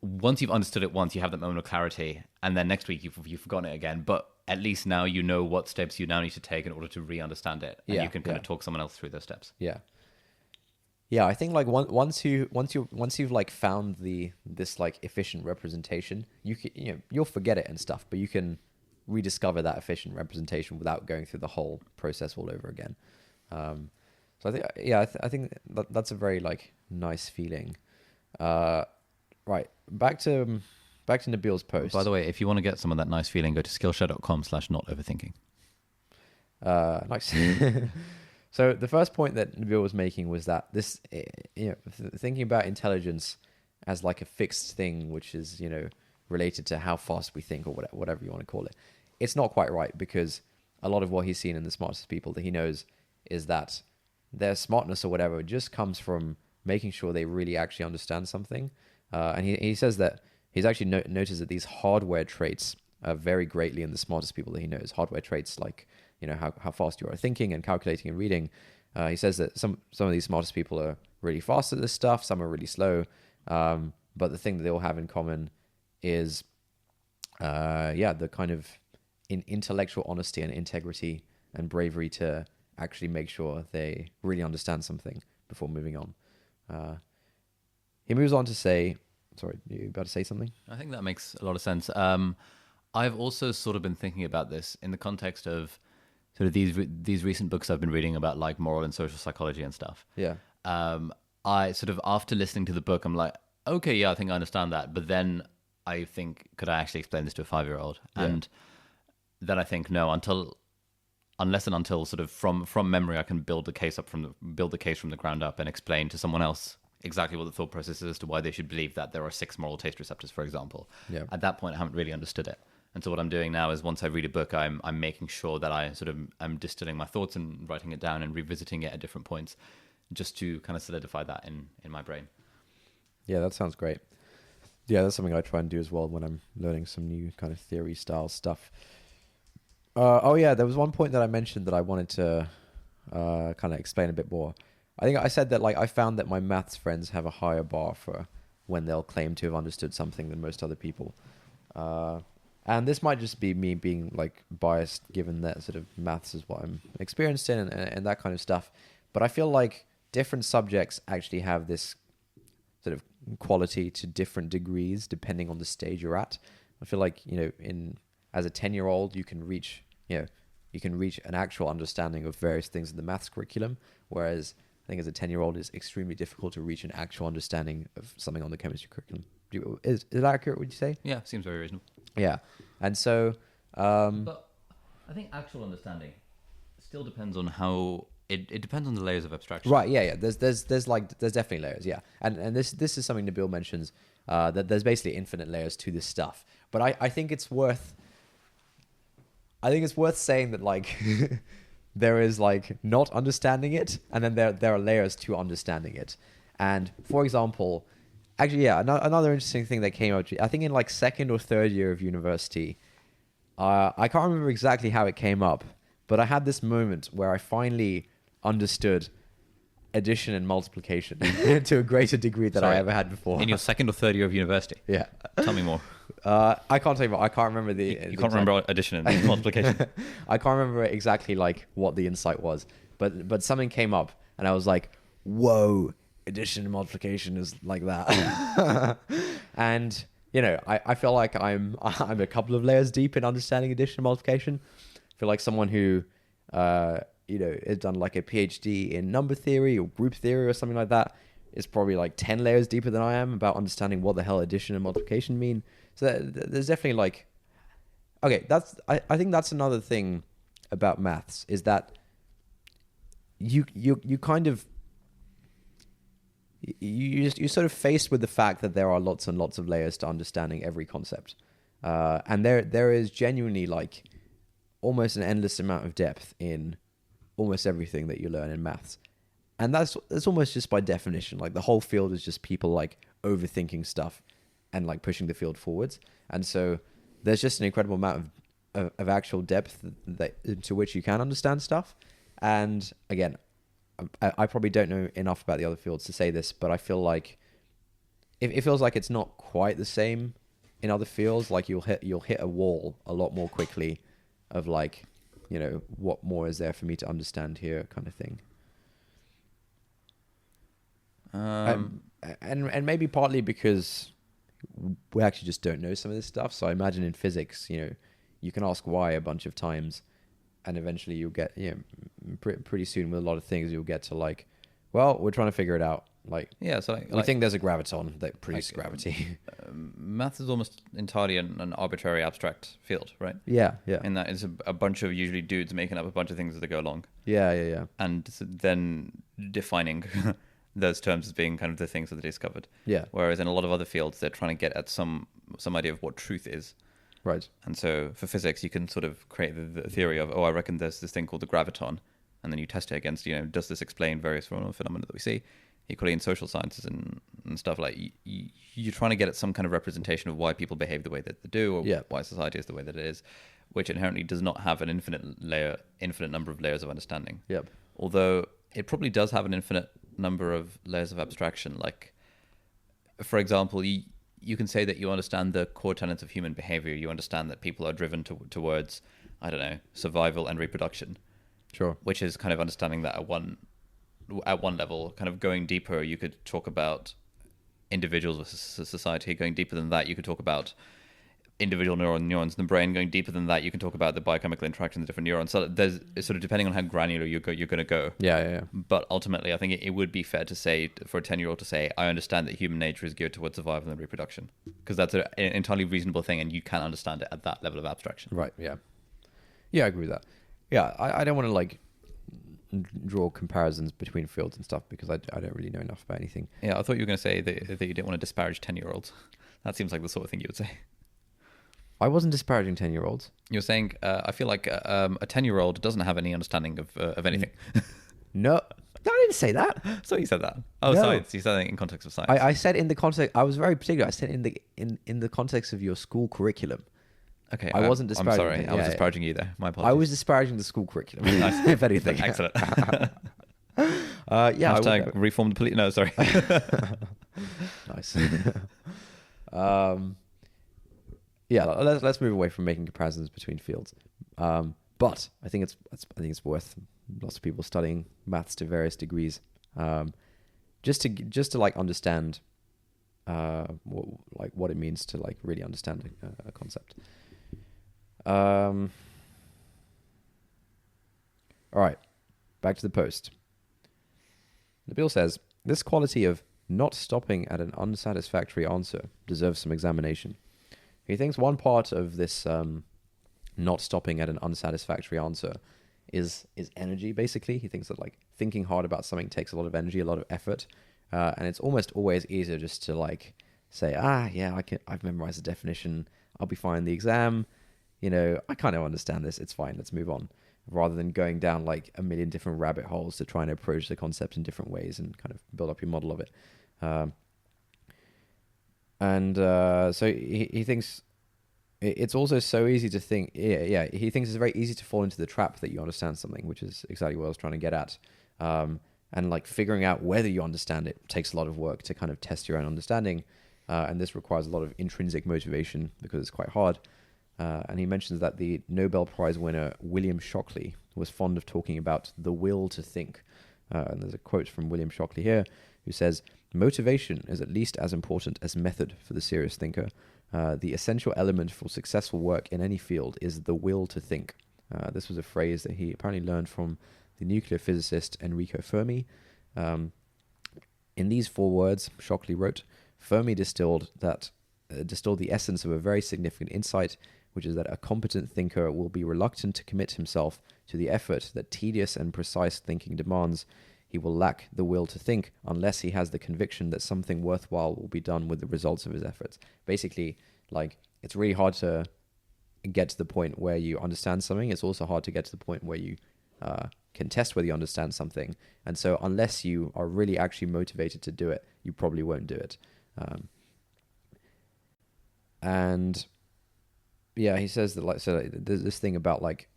S1: once you've understood it once, you have that moment of clarity, and then next week you've forgotten it again. But at least now you know what steps you now need to take in order to re-understand it, and you can kind of talk someone else through those steps.
S2: Yeah. I think like once you've like found this like efficient representation, you'll forget it and stuff, but you can rediscover that efficient representation without going through the whole process all over again. So I think I think that's a very like nice feeling. Right, back to Nabeel's post.
S1: By the way, if you want to get some of that nice feeling, go to skillshare.com/notoverthinking.
S2: Nice. So the first point that Nabeel was making was that this, thinking about intelligence as like a fixed thing, which is, related to how fast we think or whatever you want to call it, it's not quite right, because a lot of what he's seen in the smartest people that he knows is that their smartness or whatever just comes from making sure they really actually understand something. And he says that he's actually noticed that these hardware traits vary greatly in the smartest people that he knows. Hardware traits like, how fast you are thinking and calculating and reading. He says that some of these smartest people are really fast at this stuff, some are really slow. But the thing that they all have in common is, the kind of intellectual honesty and integrity and bravery to actually make sure they really understand something before moving on. He moves on to say, sorry, you about to say something?
S1: I think that makes a lot of sense. I've also sort of been thinking about this in the context of sort of these recent books I've been reading about like moral and social psychology and stuff.
S2: Yeah.
S1: I sort of, after listening to the book, I'm like, okay, yeah, I think I understand that. But then I think, could I actually explain this to a 5-year-old?
S2: Yeah.
S1: And then I think, no, unless and until sort of from memory, I can build the case from the ground up and explain to someone else exactly what the thought process is as to why they should believe that there are 6 moral taste receptors, for example.
S2: Yeah.
S1: At that point, I haven't really understood it. And so what I'm doing now is, once I read a book, I'm making sure that I sort of am distilling my thoughts and writing it down and revisiting it at different points, just to kind of solidify that in my brain.
S2: Yeah, that sounds great. Yeah, that's something I try and do as well when I'm learning some new kind of theory style stuff. There was one point that I mentioned that I wanted to kind of explain a bit more. I think I said that, like, I found that my maths friends have a higher bar for when they'll claim to have understood something than most other people. And this might just be me being like biased, given that sort of maths is what I'm experienced in and that kind of stuff. But I feel like different subjects actually have this sort of quality to different degrees depending on the stage you're at. I feel like, as a 10-year-old, you can reach an actual understanding of various things in the maths curriculum, whereas I think as a 10-year-old, it's extremely difficult to reach an actual understanding of something on the chemistry curriculum. Is that accurate, would you say?
S1: Yeah, seems very reasonable.
S2: Yeah. And so...
S1: but I think actual understanding still depends on how... It depends on the layers of abstraction.
S2: Right, yeah. There's definitely layers, yeah. And this is something Nabeel mentions, that there's basically infinite layers to this stuff. But I think it's worth saying that, like, there is, like, not understanding it, and then there are layers to understanding it. And, for example... Actually, yeah, another interesting thing that came out, I think in like 2nd or 3rd year of university, I can't remember exactly how it came up, but I had this moment where I finally understood addition and multiplication to a greater degree than I ever had before.
S1: In your 2nd or 3rd year of university?
S2: Yeah.
S1: Tell me more.
S2: I can't tell you more. I can't remember the...
S1: You can't remember addition and multiplication?
S2: I can't remember exactly like what the insight was, but something came up and I was like, whoa, addition and multiplication is like that. And I feel like I'm a couple of layers deep in understanding addition and multiplication. I feel like someone who has done like a PhD in number theory or group theory or something like that is probably like 10 layers deeper than I am about understanding what the hell addition and multiplication mean. So there's definitely like, okay, I think that's another thing about maths, is that you kind of, you're sort of faced with the fact that there are lots and lots of layers to understanding every concept. And there is genuinely like almost an endless amount of depth in almost everything that you learn in maths. And that's almost just by definition. Like the whole field is just people like overthinking stuff and like pushing the field forwards. And so there's just an incredible amount of actual depth to which you can understand stuff. And again, I probably don't know enough about the other fields to say this, but I feel like it feels like it's not quite the same in other fields. Like you'll hit a wall a lot more quickly of like, what more is there for me to understand here, kind of thing. And maybe partly because we actually just don't know some of this stuff. So I imagine in physics, you can ask why a bunch of times, and eventually you'll get, pretty soon with a lot of things, you'll get to like, well, we're trying to figure it out. Like,
S1: yeah, so
S2: we think there's a graviton that produces gravity.
S1: Math is almost entirely an arbitrary abstract field, right?
S2: Yeah.
S1: In that it's a bunch of usually dudes making up a bunch of things as they go along.
S2: Yeah.
S1: And then defining those terms as being kind of the things that they discovered.
S2: Yeah.
S1: Whereas in a lot of other fields, they're trying to get at some idea of what truth is.
S2: Right.
S1: And so for physics, you can sort of create the theory of, I reckon there's this thing called the graviton. And then you test it against, does this explain various phenomena that we see? Equally in social sciences and stuff, like you're trying to get at some kind of representation of why people behave the way that they do, or why society is the way that it is, which inherently does not have an infinite number of layers of understanding.
S2: Yep.
S1: Although it probably does have an infinite number of layers of abstraction. Like, for example, you can say that you understand the core tenets of human behavior. You understand that people are driven towards, I don't know, survival and reproduction.
S2: Sure.
S1: Which is kind of understanding that at one level. Kind of going deeper, you could talk about individuals versus society. Going deeper than that, you could talk about individual neurons in the brain. Going deeper than that, you can talk about the biochemical interactions of different neurons. So there's sort of, depending on how granular you're going to go.
S2: Yeah.
S1: But ultimately, I think it would be fair to say, for a 10-year-old to say, I understand that human nature is geared towards survival and reproduction, because that's an entirely reasonable thing, and you can understand it at that level of abstraction.
S2: Right. Yeah. Yeah, I agree with that. Yeah, I don't want to like draw comparisons between fields and stuff, because I don't really know enough about anything.
S1: Yeah, I thought you were going to say that you didn't want to disparage 10-year-olds. That seems like the sort of thing you would say.
S2: I wasn't disparaging 10-year-olds.
S1: You're saying, I feel like a 10-year-old doesn't have any understanding of anything.
S2: No, I didn't say that.
S1: So you said that. Oh,
S2: No.
S1: science. You said it in context of science.
S2: I said in the context. I was very particular. I said in the context of your school curriculum.
S1: Okay,
S2: I wasn't disparaging.
S1: I'm sorry. I was disparaging you there. My apologies.
S2: I was disparaging the school curriculum.
S1: Nice.
S2: If anything.
S1: Excellent.
S2: Yeah.
S1: Hashtag reform the police. No, sorry.
S2: Nice. Yeah. Let's move away from making comparisons between fields. But I think it's worth lots of people studying maths to various degrees, just to like understand what it means to like really understand a concept. All right, back to the post. Nabeel says, this quality of not stopping at an unsatisfactory answer deserves some examination. He thinks one part of this not stopping at an unsatisfactory answer is energy, basically. He thinks that like thinking hard about something takes a lot of energy, a lot of effort, and it's almost always easier just to like say, I've memorized the definition, I'll be fine in the exam, I kind of understand this, it's fine, let's move on, rather than going down like a million different rabbit holes to try and approach the concept in different ways and kind of build up your model of it. So he thinks it's also so easy to think, he thinks it's very easy to fall into the trap that you understand something, which is exactly what I was trying to get at. And like figuring out whether you understand it takes a lot of work to kind of test your own understanding. And this requires a lot of intrinsic motivation because it's quite hard. And he mentions that the Nobel Prize winner William Shockley was fond of talking about the will to think. And there's a quote from William Shockley here, who says, "Motivation is at least as important as method for the serious thinker. The essential element for successful work in any field is the will to think." This was a phrase that he apparently learned from the nuclear physicist Enrico Fermi. In these 4 words, Shockley wrote, Fermi distilled the essence of a very significant insight, which is that a competent thinker will be reluctant to commit himself to the effort that tedious and precise thinking demands. He will lack the will to think unless he has the conviction that something worthwhile will be done with the results of his efforts. Basically, like, it's really hard to get to the point where you understand something. It's also hard to get to the point where you can test whether you understand something. And so unless you are really actually motivated to do it, you probably won't do it. He says that there's this thing about like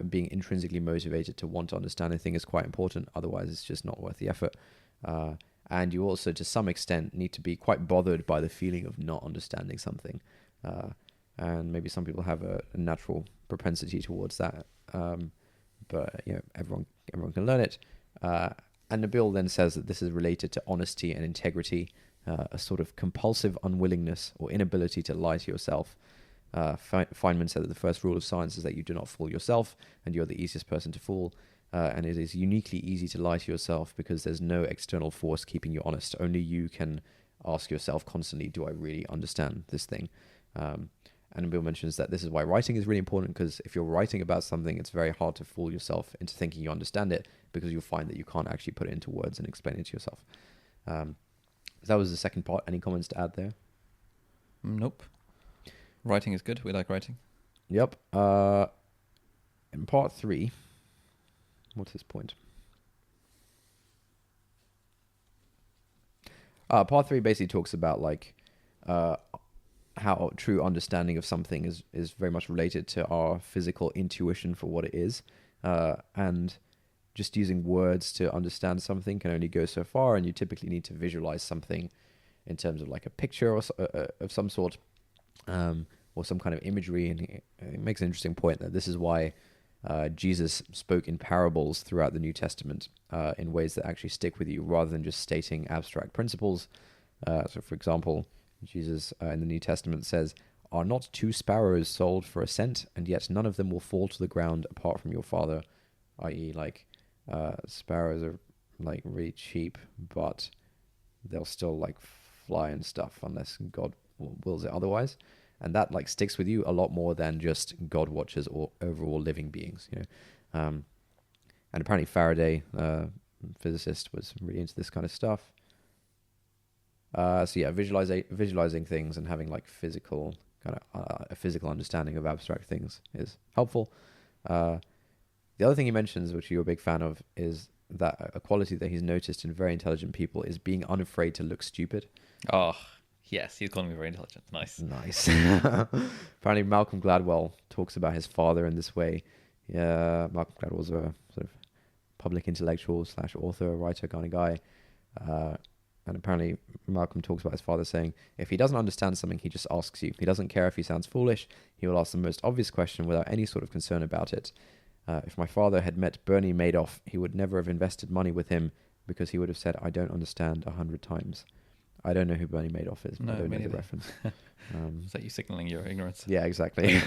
S2: being intrinsically motivated to want to understand a thing is quite important. Otherwise, it's just not worth the effort. And you also, to some extent, need to be quite bothered by the feeling of not understanding something. And maybe some people have a natural propensity towards that. But everyone can learn it. And Nabeel then says that this is related to honesty and integrity, a sort of compulsive unwillingness or inability to lie to yourself. Feynman said that the first rule of science is that you do not fool yourself, and you're the easiest person to fool. And it is uniquely easy to lie to yourself because there's no external force keeping you honest. Only you can ask yourself constantly, do I really understand this thing? And Bill mentions that this is why writing is really important, because if you're writing about something, it's very hard to fool yourself into thinking you understand it, because you'll find that you can't actually put it into words and explain it to yourself. That was the second part. Any comments to add there?
S1: Nope. Writing is good. We like writing.
S2: Yep. In part 3, what's his point? Part 3 basically talks about like how true understanding of something is very much related to our physical intuition for what it is, and just using words to understand something can only go so far, and you typically need to visualize something in terms of like a picture or of some sort, or some kind of imagery. And it makes an interesting point that this is why Jesus spoke in parables throughout the New Testament in ways that actually stick with you rather than just stating abstract principles. So, for example, Jesus in the New Testament says, "Are not 2 sparrows sold for a cent, and yet none of them will fall to the ground apart from your Father?" I.e., like sparrows are like really cheap, but they'll still like fly and stuff unless God wills it otherwise. And that like sticks with you a lot more than just God watches or overall living beings, you know. And apparently Faraday, physicist, was really into this kind of stuff. So yeah, visualizing things and having like physical kind of a physical understanding of abstract things is helpful. The other thing he mentions, which you're a big fan of, is that a quality that he's noticed in very intelligent people is being unafraid to look stupid.
S1: Oh, yes, he's calling me very intelligent. Nice.
S2: Nice. Apparently Malcolm Gladwell talks about his father in this way. Yeah, Malcolm Gladwell's a sort of public intellectual / author, writer kind of guy. And apparently Malcolm talks about his father saying, if he doesn't understand something, he just asks you. He doesn't care if he sounds foolish. He will ask the most obvious question without any sort of concern about it. If my father had met Bernie Madoff, he would never have invested money with him because he would have said, "I don't understand," 100 times. I don't know who Bernie Madoff is, but I don't know the reference.
S1: Is that you signaling your ignorance?
S2: Yeah, exactly.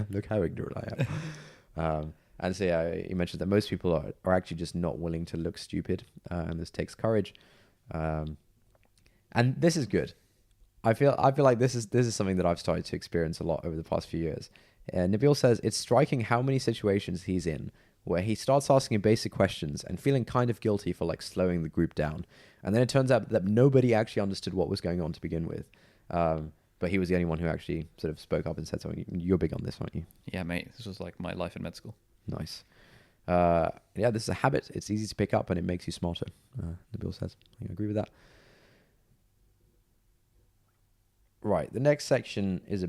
S2: Look how ignorant I am. And so yeah, he mentioned that most people are actually just not willing to look stupid, and this takes courage. And this is good. I feel like this is something that I've started to experience a lot over the past few years. Nabeel says it's striking how many situations he's in where he starts asking basic questions and feeling kind of guilty for like slowing the group down. And then it turns out that nobody actually understood what was going on to begin with. But he was the only one who actually sort of spoke up and said something. You're big on this, aren't you?
S1: Yeah, mate. This was like my life in med school.
S2: Nice. Yeah, this is a habit. It's easy to pick up and it makes you smarter, Nabeel says. I agree with that. Right. The next section is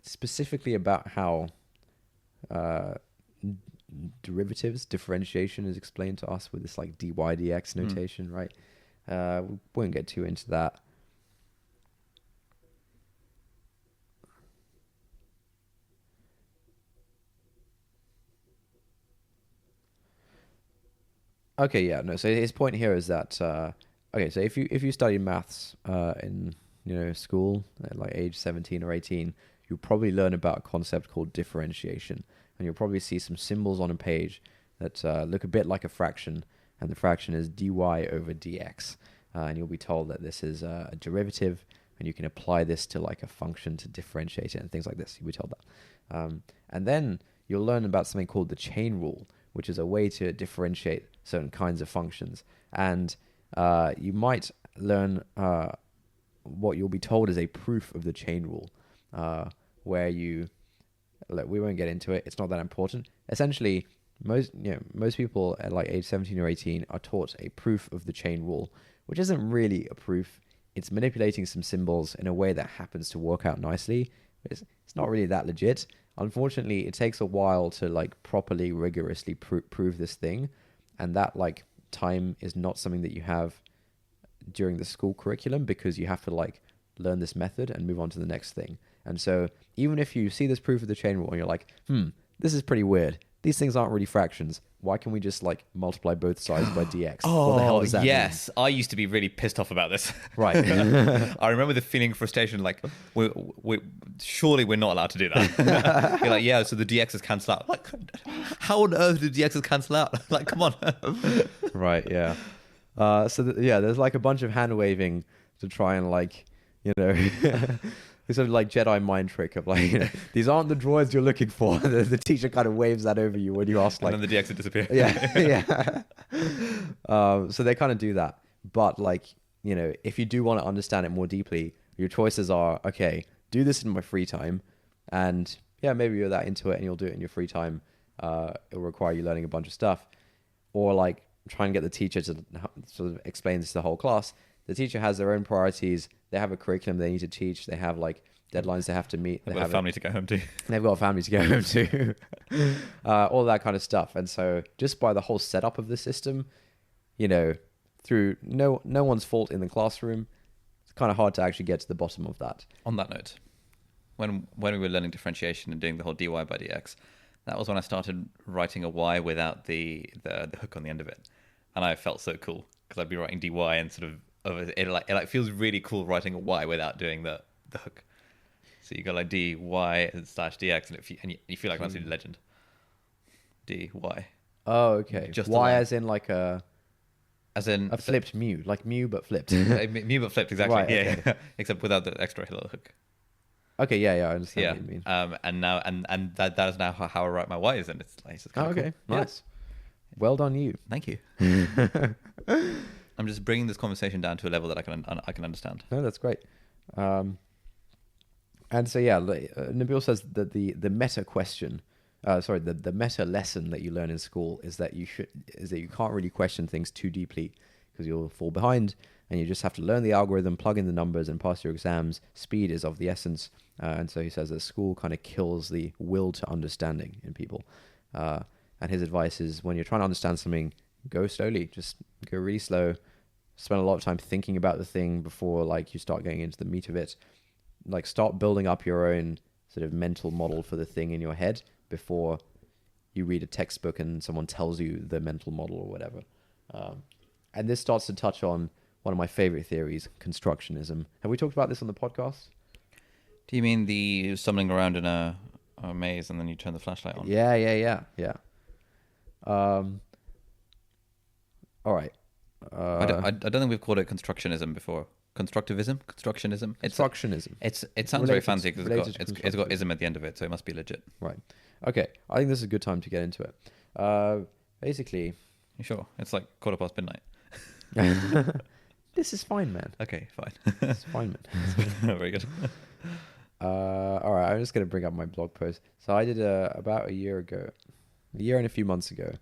S2: specifically about how differentiation is explained to us with this like dy dx notation, right? We won't get too into that. Okay, yeah, no. So his point here is that okay, so if you study maths in school at like age 17 or 18, you'll probably learn about a concept called differentiation, and you'll probably see some symbols on a page that look a bit like a fraction, and the fraction is dy over dx, and you'll be told that this is a derivative, and you can apply this to like a function to differentiate it and things like this. You'll be told that, and then you'll learn about something called the chain rule, which is a way to differentiate certain kinds of functions, and you might learn what you'll be told is a proof of the chain rule, where we won't get into it. It's not that important. Essentially, most people at like age 17 or 18 are taught a proof of the chain rule, which isn't really a proof. It's manipulating some symbols in a way that happens to work out nicely. It's not really that legit. Unfortunately, it takes a while to like properly, rigorously prove this thing, and that like time is not something that you have during the school curriculum, because you have to like learn this method and move on to the next thing. And so even if you see this proof of the chain rule and you're like, this is pretty weird. These things aren't really fractions. Why can we just like multiply both sides by dx?
S1: Oh,
S2: what the hell does that
S1: yes. I used to be really pissed off about this.
S2: Right.
S1: I remember the feeling of frustration, like, surely we're not allowed to do that. You're like, yeah, so the dx's cancel out. Like, how on earth do dx's cancel out? Like, come on.
S2: Right, yeah. There's like a bunch of hand waving to try and like, it's sort of like Jedi mind trick of like, these aren't the droids you're looking for. The teacher kind of waves that over you when you ask like...
S1: And then the DX would disappear.
S2: Yeah. So they kind of do that. But like, if you do want to understand it more deeply, Your choices are, okay, do this in my free time, and yeah, maybe you're that into it and you'll do it in your free time. It'll require you learning a bunch of stuff, or like try and get the teacher to sort of explain this to the whole class. The teacher has their own priorities. They have a curriculum they need to teach. They have like deadlines they have to meet.
S1: They've got a family to go home to.
S2: They've got a family to go home to. All that kind of stuff. And so just by the whole setup of the system, you know, through no one's fault in the classroom, it's kind of hard to actually get to the bottom of that.
S1: On that note, when we were learning differentiation and doing the whole dy by dx, that was when I started writing a y without the hook on the end of it. And I felt so cool because I'd be writing dy and sort of it feels really cool writing a y without doing the hook. So you go like dy slash dx, and you feel like an absolute legend. dy.
S2: Oh, okay.
S1: Just
S2: y as in like a flipped mu, like mu but flipped.
S1: mu but flipped, exactly.
S2: Right,
S1: yeah,
S2: okay.
S1: Except without the extra little hook.
S2: Okay, yeah, I understand what you mean.
S1: And now and that is now how I write my y's, and it's just kind of
S2: okay,
S1: cool.
S2: nice. Yeah. Well done, you.
S1: Thank you. I'm just bringing this conversation down to a level that I can understand.
S2: No, that's great. And so yeah, Nabeel says that the meta question, the meta lesson that you learn in school is that you can't really question things too deeply because you'll fall behind, and you just have to learn the algorithm, plug in the numbers, and pass your exams. Speed is of the essence, and so he says that school kind of kills the will to understanding in people. And his advice is when you're trying to understand something, go slowly, just go really slow. Spend a lot of time thinking about the thing before like you start getting into the meat of it. Like start building up your own sort of mental model for the thing in your head before you read a textbook and someone tells you the mental model or whatever. And this starts to touch on one of my favorite theories, constructionism. Have we talked about this on the podcast?
S1: Do you mean the stumbling around in a maze and then you turn the flashlight on?
S2: Yeah. All right.
S1: I don't think we've called it constructionism before. Constructionism.
S2: Constructionism.
S1: It sounds very fancy because it's got ism at the end of it, so it must be legit.
S2: Right. Okay. I think this is a good time to get into it. Basically.
S1: You sure? It's like midnight.
S2: This is fine, man.
S1: Okay, fine.
S2: It's fine, man.
S1: Very good.
S2: All right. I'm just going to bring up my blog post. So I did about a year and a few months ago,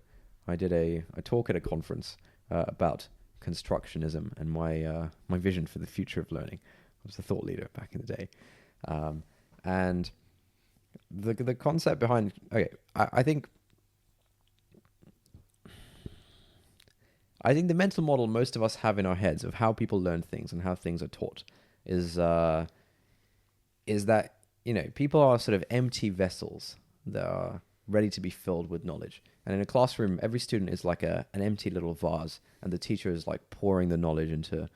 S2: I did a talk at a conference about constructionism and my vision for the future of learning. I was a thought leader back in the day, and the concept behind I think the mental model most of us have in our heads of how people learn things and how things are taught is that people are sort of empty vessels that are ready to be filled with knowledge. And in a classroom, every student is like an empty little vase, and the teacher is like pouring the knowledge into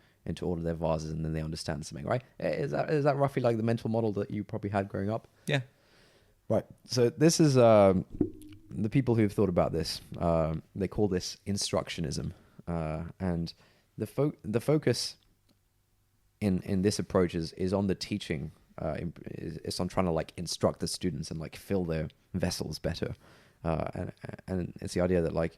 S2: all of their vases, and then they understand something, right? Is that roughly like the mental model that you probably had growing up?
S1: Yeah.
S2: Right. So this is the people who've thought about this. They call this instructionism, and the focus in this approach is on the teaching. It's on trying to like instruct the students and like fill their vessels better. And it's the idea that like,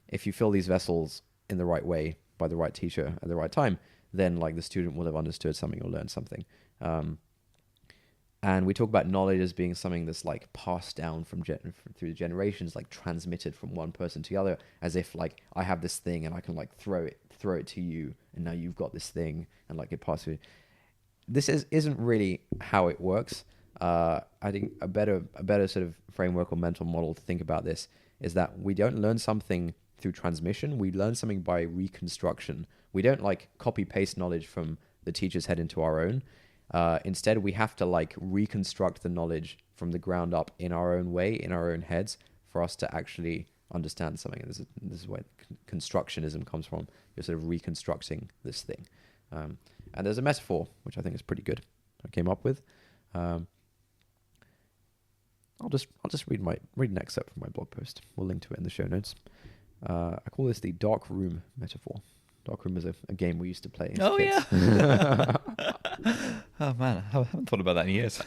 S2: if you fill these vessels in the right way by the right teacher at the right time, then like the student will have understood something or learned something. And we talk about knowledge as being something that's like passed down through the generations, like transmitted from one person to the other, as if like I have this thing and I can like throw it to you, and now you've got this thing, and like it passes through. This isn't really how it works. I think a better sort of framework or mental model to think about this is that we don't learn something through transmission. We learn something by reconstruction. We don't like copy paste knowledge from the teacher's head into our own. Instead, we have to like reconstruct the knowledge from the ground up in our own way, in our own heads, for us to actually understand something. And this is where constructionism comes from. You're sort of reconstructing this thing. And there's a metaphor which I think is pretty good. I came up with. I'll just read an excerpt from my blog post. We'll link to it in the show notes. I call this the dark room metaphor. Dark room is a game we used to play.
S1: Oh
S2: kids.
S1: Yeah. Oh man, I haven't thought about that in years.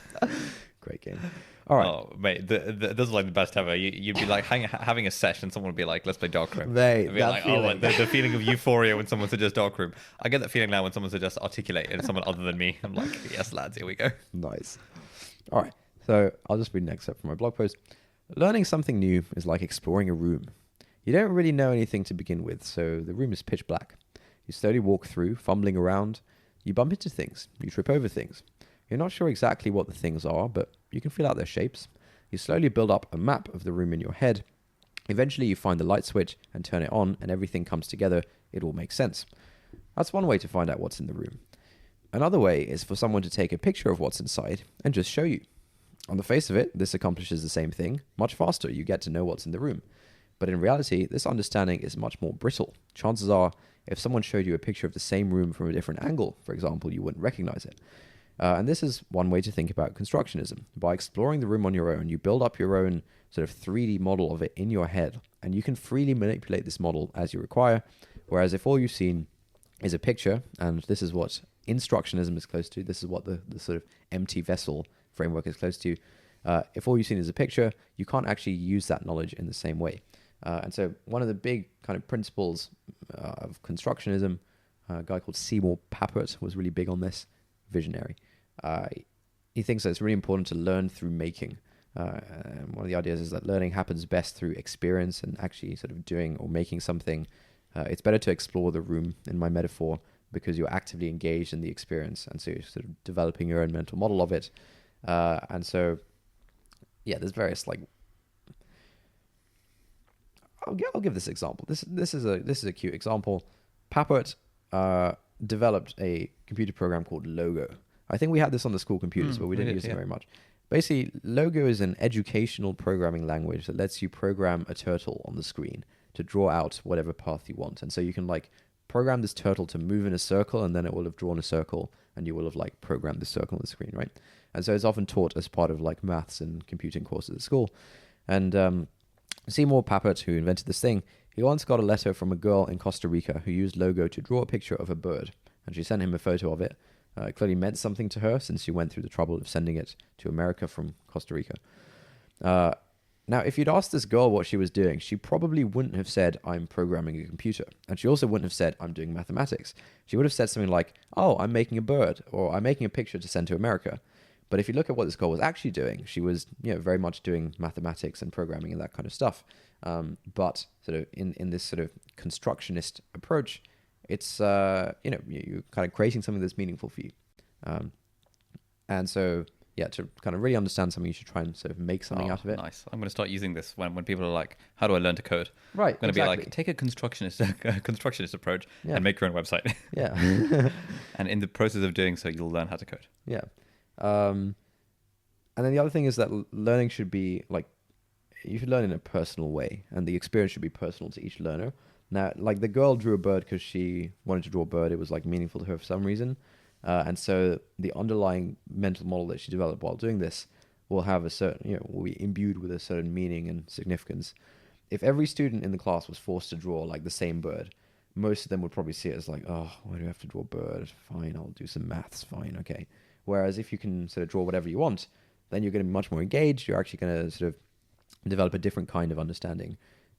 S2: Great game. All right.
S3: Oh, mate, this is like the best ever. You'd be like having a session, someone would be like, let's play Darkroom.
S2: Mate,
S3: I'd be
S2: that
S3: like,
S2: feeling.
S3: the feeling of euphoria when someone suggests Darkroom. I get that feeling now when someone suggests Articulate and someone other than me. I'm like, yes, lads, here we go.
S2: Nice. All right. So I'll just read the next step from my blog post. Learning something new is like exploring a room. You don't really know anything to begin with, so the room is pitch black. You slowly walk through, fumbling around. You bump into things. You trip over things. You're not sure exactly what the things are, but you can feel out their shapes. You slowly build up a map of the room in your head. Eventually, you find the light switch and turn it on, and everything comes together. It all makes sense. That's one way to find out what's in the room. Another way is for someone to take a picture of what's inside and just show you. On the face of it, this accomplishes the same thing. Much faster, you get to know what's in the room. But in reality, this understanding is much more brittle. Chances are, if someone showed you a picture of the same room from a different angle, for example, you wouldn't recognize it. And this is one way to think about constructionism. By exploring the room on your own, you build up your own sort of 3D model of it in your head, and you can freely manipulate this model as you require. Whereas if all you've seen is a picture, and this is what instructionism is close to, this is what the sort of empty vessel framework is close to, if all you've seen is a picture, you can't actually use that knowledge in the same way. And so one of the big kind of principles of constructionism, a guy called Seymour Papert was really big on this, visionary. He thinks that it's really important to learn through making. And one of the ideas is that learning happens best through experience and actually sort of doing or making something. It's better to explore the room, in my metaphor, because you're actively engaged in the experience. And so you're sort of developing your own mental model of it. And so, yeah, there's various like, I'll give this example. This is a cute example. Papert developed a computer program called Logo. I think we had this on the school computers, but we didn't use it very much. Basically, Logo is an educational programming language that lets you program a turtle on the screen to draw out whatever path you want. And so you can like program this turtle to move in a circle, and then it will have drawn a circle, and you will have like programmed the circle on the screen, right? And so it's often taught as part of like maths and computing courses at school. And Seymour Papert, who invented this thing, he once got a letter from a girl in Costa Rica who used Logo to draw a picture of a bird, and she sent him a photo of it. It clearly meant something to her since she went through the trouble of sending it to America from Costa Rica. Now, if you'd asked this girl what she was doing, she probably wouldn't have said, I'm programming a computer. And she also wouldn't have said, I'm doing mathematics. She would have said something like, oh, I'm making a bird, or I'm making a picture to send to America. But if you look at what this girl was actually doing, she was very much doing mathematics and programming and that kind of stuff. But sort of in this sort of constructionist approach, it's, you're kind of creating something that's meaningful for you. And so, yeah, to kind of really understand something, you should try and sort of make something out of it.
S3: Nice. I'm going to start using this when people are like, how do I learn to code?
S2: Right,
S3: I'm going to
S2: exactly.
S3: be like, take a constructionist approach
S2: Yeah.
S3: and make your own website.
S2: Yeah.
S3: And in the process of doing so, you'll learn how to code.
S2: Yeah. And then the other thing is that learning should be like, you should learn in a personal way, and the experience should be personal to each learner. Now, like the girl drew a bird because she wanted to draw a bird. It was like meaningful to her for some reason. And so the underlying mental model that she developed while doing this will have a certain, will be imbued with a certain meaning and significance. If every student in the class was forced to draw like the same bird, most of them would probably see it as like, oh, why do I have to draw a bird? Fine, I'll do some maths. Fine, okay. Whereas if you can sort of draw whatever you want, then you're going to be much more engaged. You're actually going to sort of develop a different kind of understanding.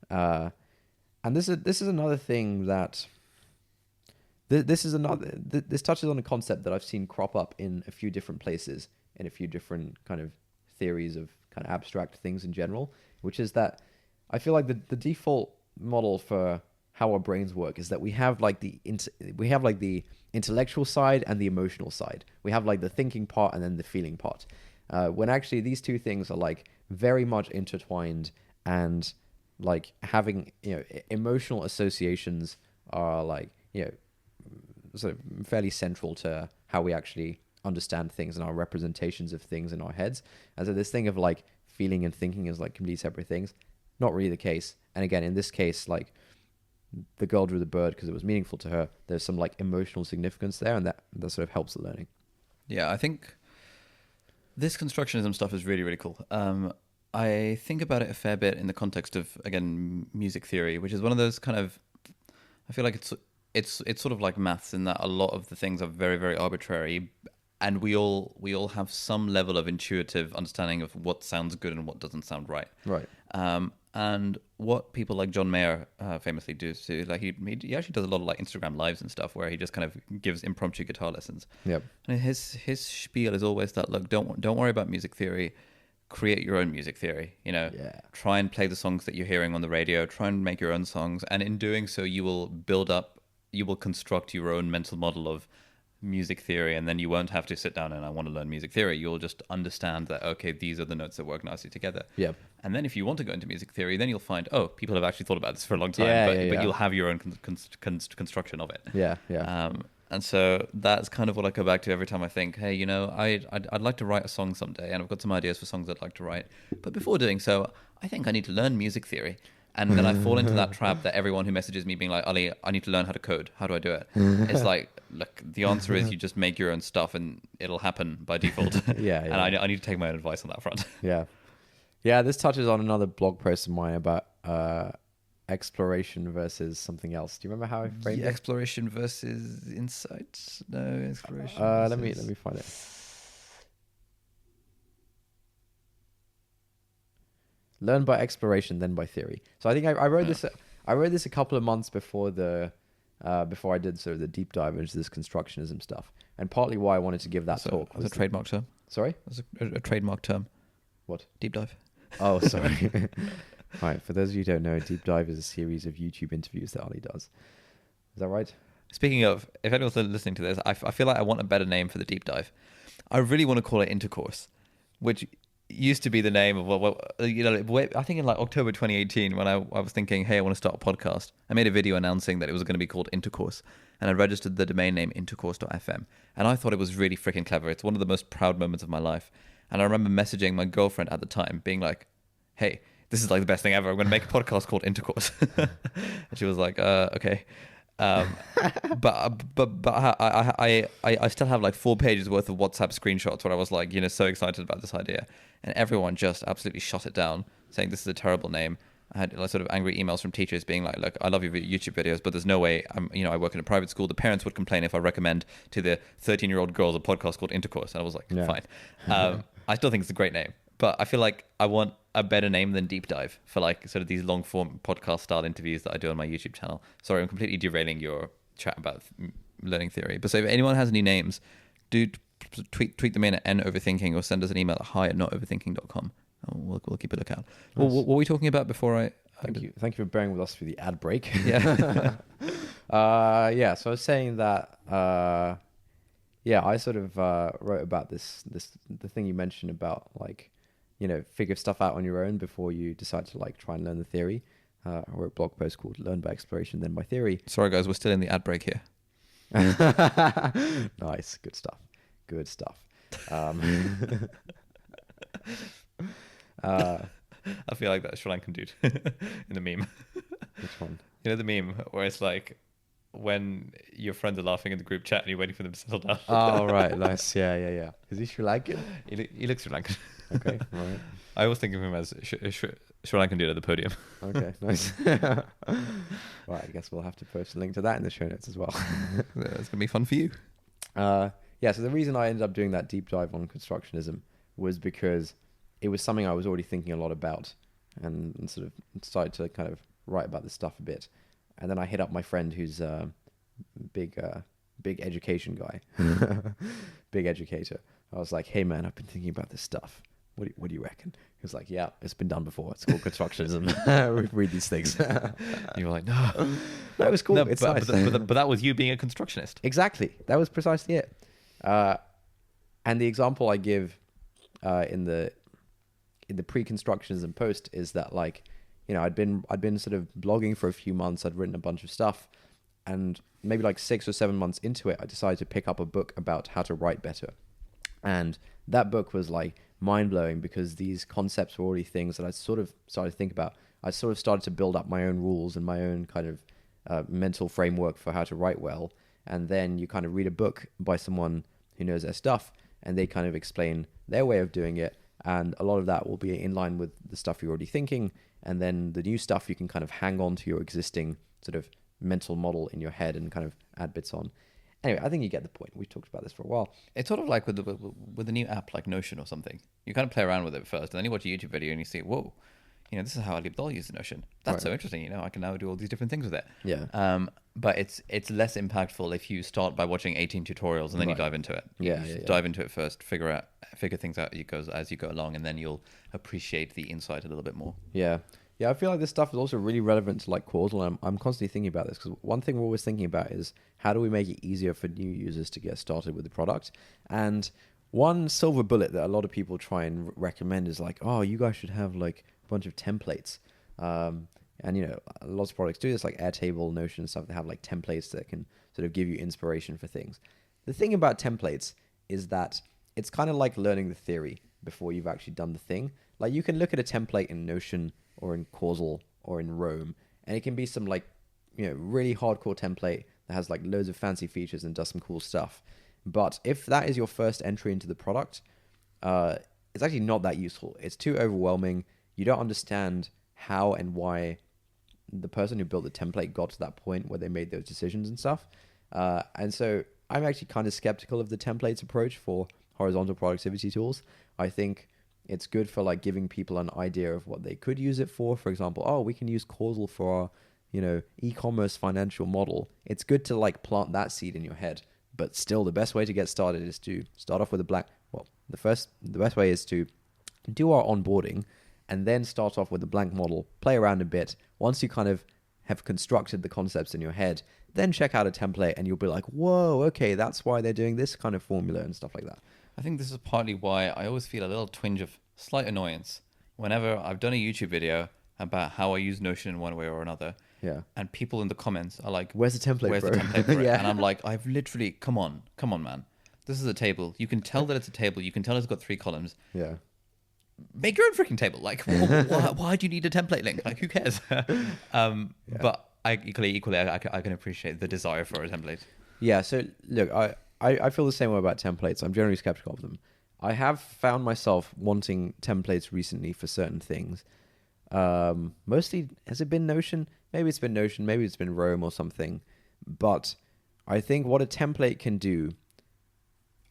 S2: And this is another thing that this touches on a concept that I've seen crop up in a few different places, in a few different kind of theories of kind of abstract things in general, which is that I feel like the default model for how our brains work is that we have like the intellectual side and the emotional side. We have like the thinking part and then the feeling part. When actually these two things are like very much intertwined, and like having emotional associations are like sort of fairly central to how we actually understand things and our representations of things in our heads. And so this thing of like feeling and thinking is like completely separate things. Not really the case. And again, in this case, like the girl drew the bird because it was meaningful to her. There's some like emotional significance there, and that sort of helps the learning.
S3: Yeah, I think this constructionism stuff is really, really cool. I think about it a fair bit in the context of, again, music theory, which is one of those kind of, I feel like it's sort of like maths in that a lot of the things are very, very arbitrary, and we all have some level of intuitive understanding of what sounds good and what doesn't sound right.
S2: Right.
S3: And what people like John Mayer famously do too, like he actually does a lot of like Instagram lives and stuff where he just kind of gives impromptu guitar lessons.
S2: Yep.
S3: And his spiel is always that, look, don't worry about music theory, create your own music theory.
S2: Yeah.
S3: Try and play the songs that you're hearing on the radio. Try and make your own songs, and in doing so, you will construct your own mental model of music theory, and then you won't have to sit down and I want to learn music theory. You'll just understand that, okay, these are the notes that work nicely together.
S2: Yep.
S3: And then if you want to go into music theory, then you'll find, oh, people have actually thought about this for a long time, but you'll have your own construction of it.
S2: Yeah. Yeah.
S3: And so that's kind of what I go back to every time I think, hey, I'd like to write a song someday, and I've got some ideas for songs I'd like to write. But before doing so, I think I need to learn music theory. And then I fall into that trap that everyone who messages me being like, Ali, I need to learn how to code. How do I do it? It's like, look, the answer is you just make your own stuff and it'll happen by default.
S2: Yeah.
S3: And I need to take my own advice on that front.
S2: Yeah. Yeah, this touches on another blog post of mine about exploration versus something else. Do you remember how I framed it?
S3: Exploration versus insight? No, exploration.
S2: Let me find it. Learn by exploration, then by theory. So I think I wrote this. I wrote this a couple of months before before I did sort of the deep dive into this constructionism stuff, and partly why I wanted to give that talk was
S3: a trademark term.
S2: Sorry,
S3: That's a trademark term.
S2: What?
S3: Deep dive.
S2: Oh, sorry. All right. For those of you who don't know, deep dive is a series of YouTube interviews that Ali does. Is that right?
S3: Speaking of, if anyone's listening to this, I feel like I want a better name for the deep dive. I really want to call it Intercourse, which used to be the name of I think in like October 2018 when I was thinking, hey, I want to start a podcast. I made a video announcing that it was going to be called Intercourse, and I registered the domain name intercourse.fm, and I thought it was really freaking clever. It's one of the most proud moments of my life. And I remember messaging my girlfriend at the time being like, hey, this is like the best thing ever. I'm going to make a podcast called Intercourse. And she was like, okay. But I still have like 4 pages worth of WhatsApp screenshots where I was like, so excited about this idea, and everyone just absolutely shot it down, saying this is a terrible name. I had like sort of angry emails from teachers being like, look, I love your YouTube videos, but there's no way I work in a private school. The parents would complain if I recommend to the 13-year-old girls a podcast called Intercourse. And I was like, fine. I still think it's a great name, but I feel like I want a better name than Deep Dive for like sort of these long form podcast style interviews that I do on my YouTube channel. Sorry, I'm completely derailing your chat about learning theory. But so if anyone has any names, do tweet them in at NOverthinking or send us an email at hi@notoverthinking.com. We'll keep a lookout. Nice. What were we talking about before I
S2: Thank you for bearing with us through the ad break.
S3: Yeah.
S2: So I was saying that I sort of wrote about the thing you mentioned about like, figure stuff out on your own before you decide to like try and learn the theory. I wrote a blog post called Learn by Exploration, Then by Theory.
S3: Sorry guys, we're still in the ad break here.
S2: Nice. Good stuff.
S3: I feel like that Sri Lankan dude in the meme.
S2: Which one?
S3: The meme where it's like when your friends are laughing in the group chat and you're waiting for them to settle down.
S2: Oh, right. Nice. Yeah. Is he Sri Lankan?
S3: He looks Sri Lankan.
S2: Okay. Right.
S3: I always think of him as Sri Lankan dude at the podium.
S2: Okay. Nice. Right. I guess we'll have to post a link to that in the show notes as well.
S3: It's going to be fun for you.
S2: So the reason I ended up doing that deep dive on constructionism was because it was something I was already thinking a lot about, and sort of started to kind of write about this stuff a bit. And then I hit up my friend who's a big education guy, big educator. I was like, hey man, I've been thinking about this stuff. What do you reckon? He was like, yeah, it's been done before. It's called constructionism. Read these things.
S3: You were like, no,
S2: it was cool. It's nice.
S3: But that was you being a constructionist.
S2: Exactly. That was precisely it. And the example I give in the pre-constructionism post is that like, I'd been sort of blogging for a few months. I'd written a bunch of stuff, and maybe like 6 or 7 months into it, I decided to pick up a book about how to write better. And that book was like mind-blowing because these concepts were already things that I sort of started to think about. I sort of started to build up my own rules and my own kind of mental framework for how to write well. And then you kind of read a book by someone who knows their stuff, and they kind of explain their way of doing it. And a lot of that will be in line with the stuff you're already thinking. And then the new stuff, you can kind of hang on to your existing sort of mental model in your head and kind of add bits on. Anyway, I think you get the point. We've talked about this for a while.
S3: It's sort of like with the new app like Notion or something. You kind of play around with it first, and then you watch a YouTube video and you see, whoa, this is how Ali Abdaal used Notion. That's
S2: Right.
S3: so interesting. I can now do all these different things with it.
S2: Yeah.
S3: But it's less impactful if you start by watching 18 tutorials and then you
S2: Right.
S3: dive into it.
S2: Yeah,
S3: You
S2: yeah, yeah.
S3: dive into it first, figure things out as you go along, and then you'll appreciate the insight a little bit more.
S2: Yeah. Yeah, I feel like this stuff is also really relevant to like causal. And I'm constantly thinking about this because one thing we're always thinking about is how do we make it easier for new users to get started with the product? And one silver bullet that a lot of people try and recommend is like, oh, you guys should have like a bunch of templates. And lots of products do this, like Airtable, Notion, and stuff. They have like templates that can sort of give you inspiration for things. The thing about templates is that it's kind of like learning the theory before you've actually done the thing. Like you can look at a template in Notion or in Causal or in Rome, and it can be some like, really hardcore template that has like loads of fancy features and does some cool stuff. But if that is your first entry into the product, it's actually not that useful. It's too overwhelming. You don't understand how and why the person who built the template got to that point where they made those decisions and stuff. And so I'm actually kind of skeptical of the templates approach for horizontal productivity tools. I think it's good for like giving people an idea of what they could use it for. For example, oh, we can use Causal for our, e-commerce financial model. It's good to like plant that seed in your head. But still, the best way to get started is to start off with a blank. Well, the best way is to do our onboarding and then start off with a blank model, play around a bit. Once you kind of have constructed the concepts in your head, then check out a template and you'll be like, whoa, okay, that's why they're doing this kind of formula and stuff like that.
S3: I think this is partly why I always feel a little twinge of slight annoyance whenever I've done a YouTube video about how I use Notion in one way or another.
S2: Yeah.
S3: And people in the comments are like,
S2: Where's the template,
S3: Where's
S2: bro?
S3: the template for it?
S2: Yeah.
S3: And I'm like, I've literally, come on, man. This is a table. You can tell that it's a table. You can tell it's got 3 columns.
S2: Yeah.
S3: Make your own freaking table. Like, why do you need a template link? Like, who cares? But I equally, I can appreciate the desire for a template.
S2: Yeah, so look, I feel the same way about templates. I'm generally skeptical of them. I have found myself wanting templates recently for certain things. Mostly, has it been Notion? Maybe it's been Notion, maybe it's been Rome or something. But I think what a template can do,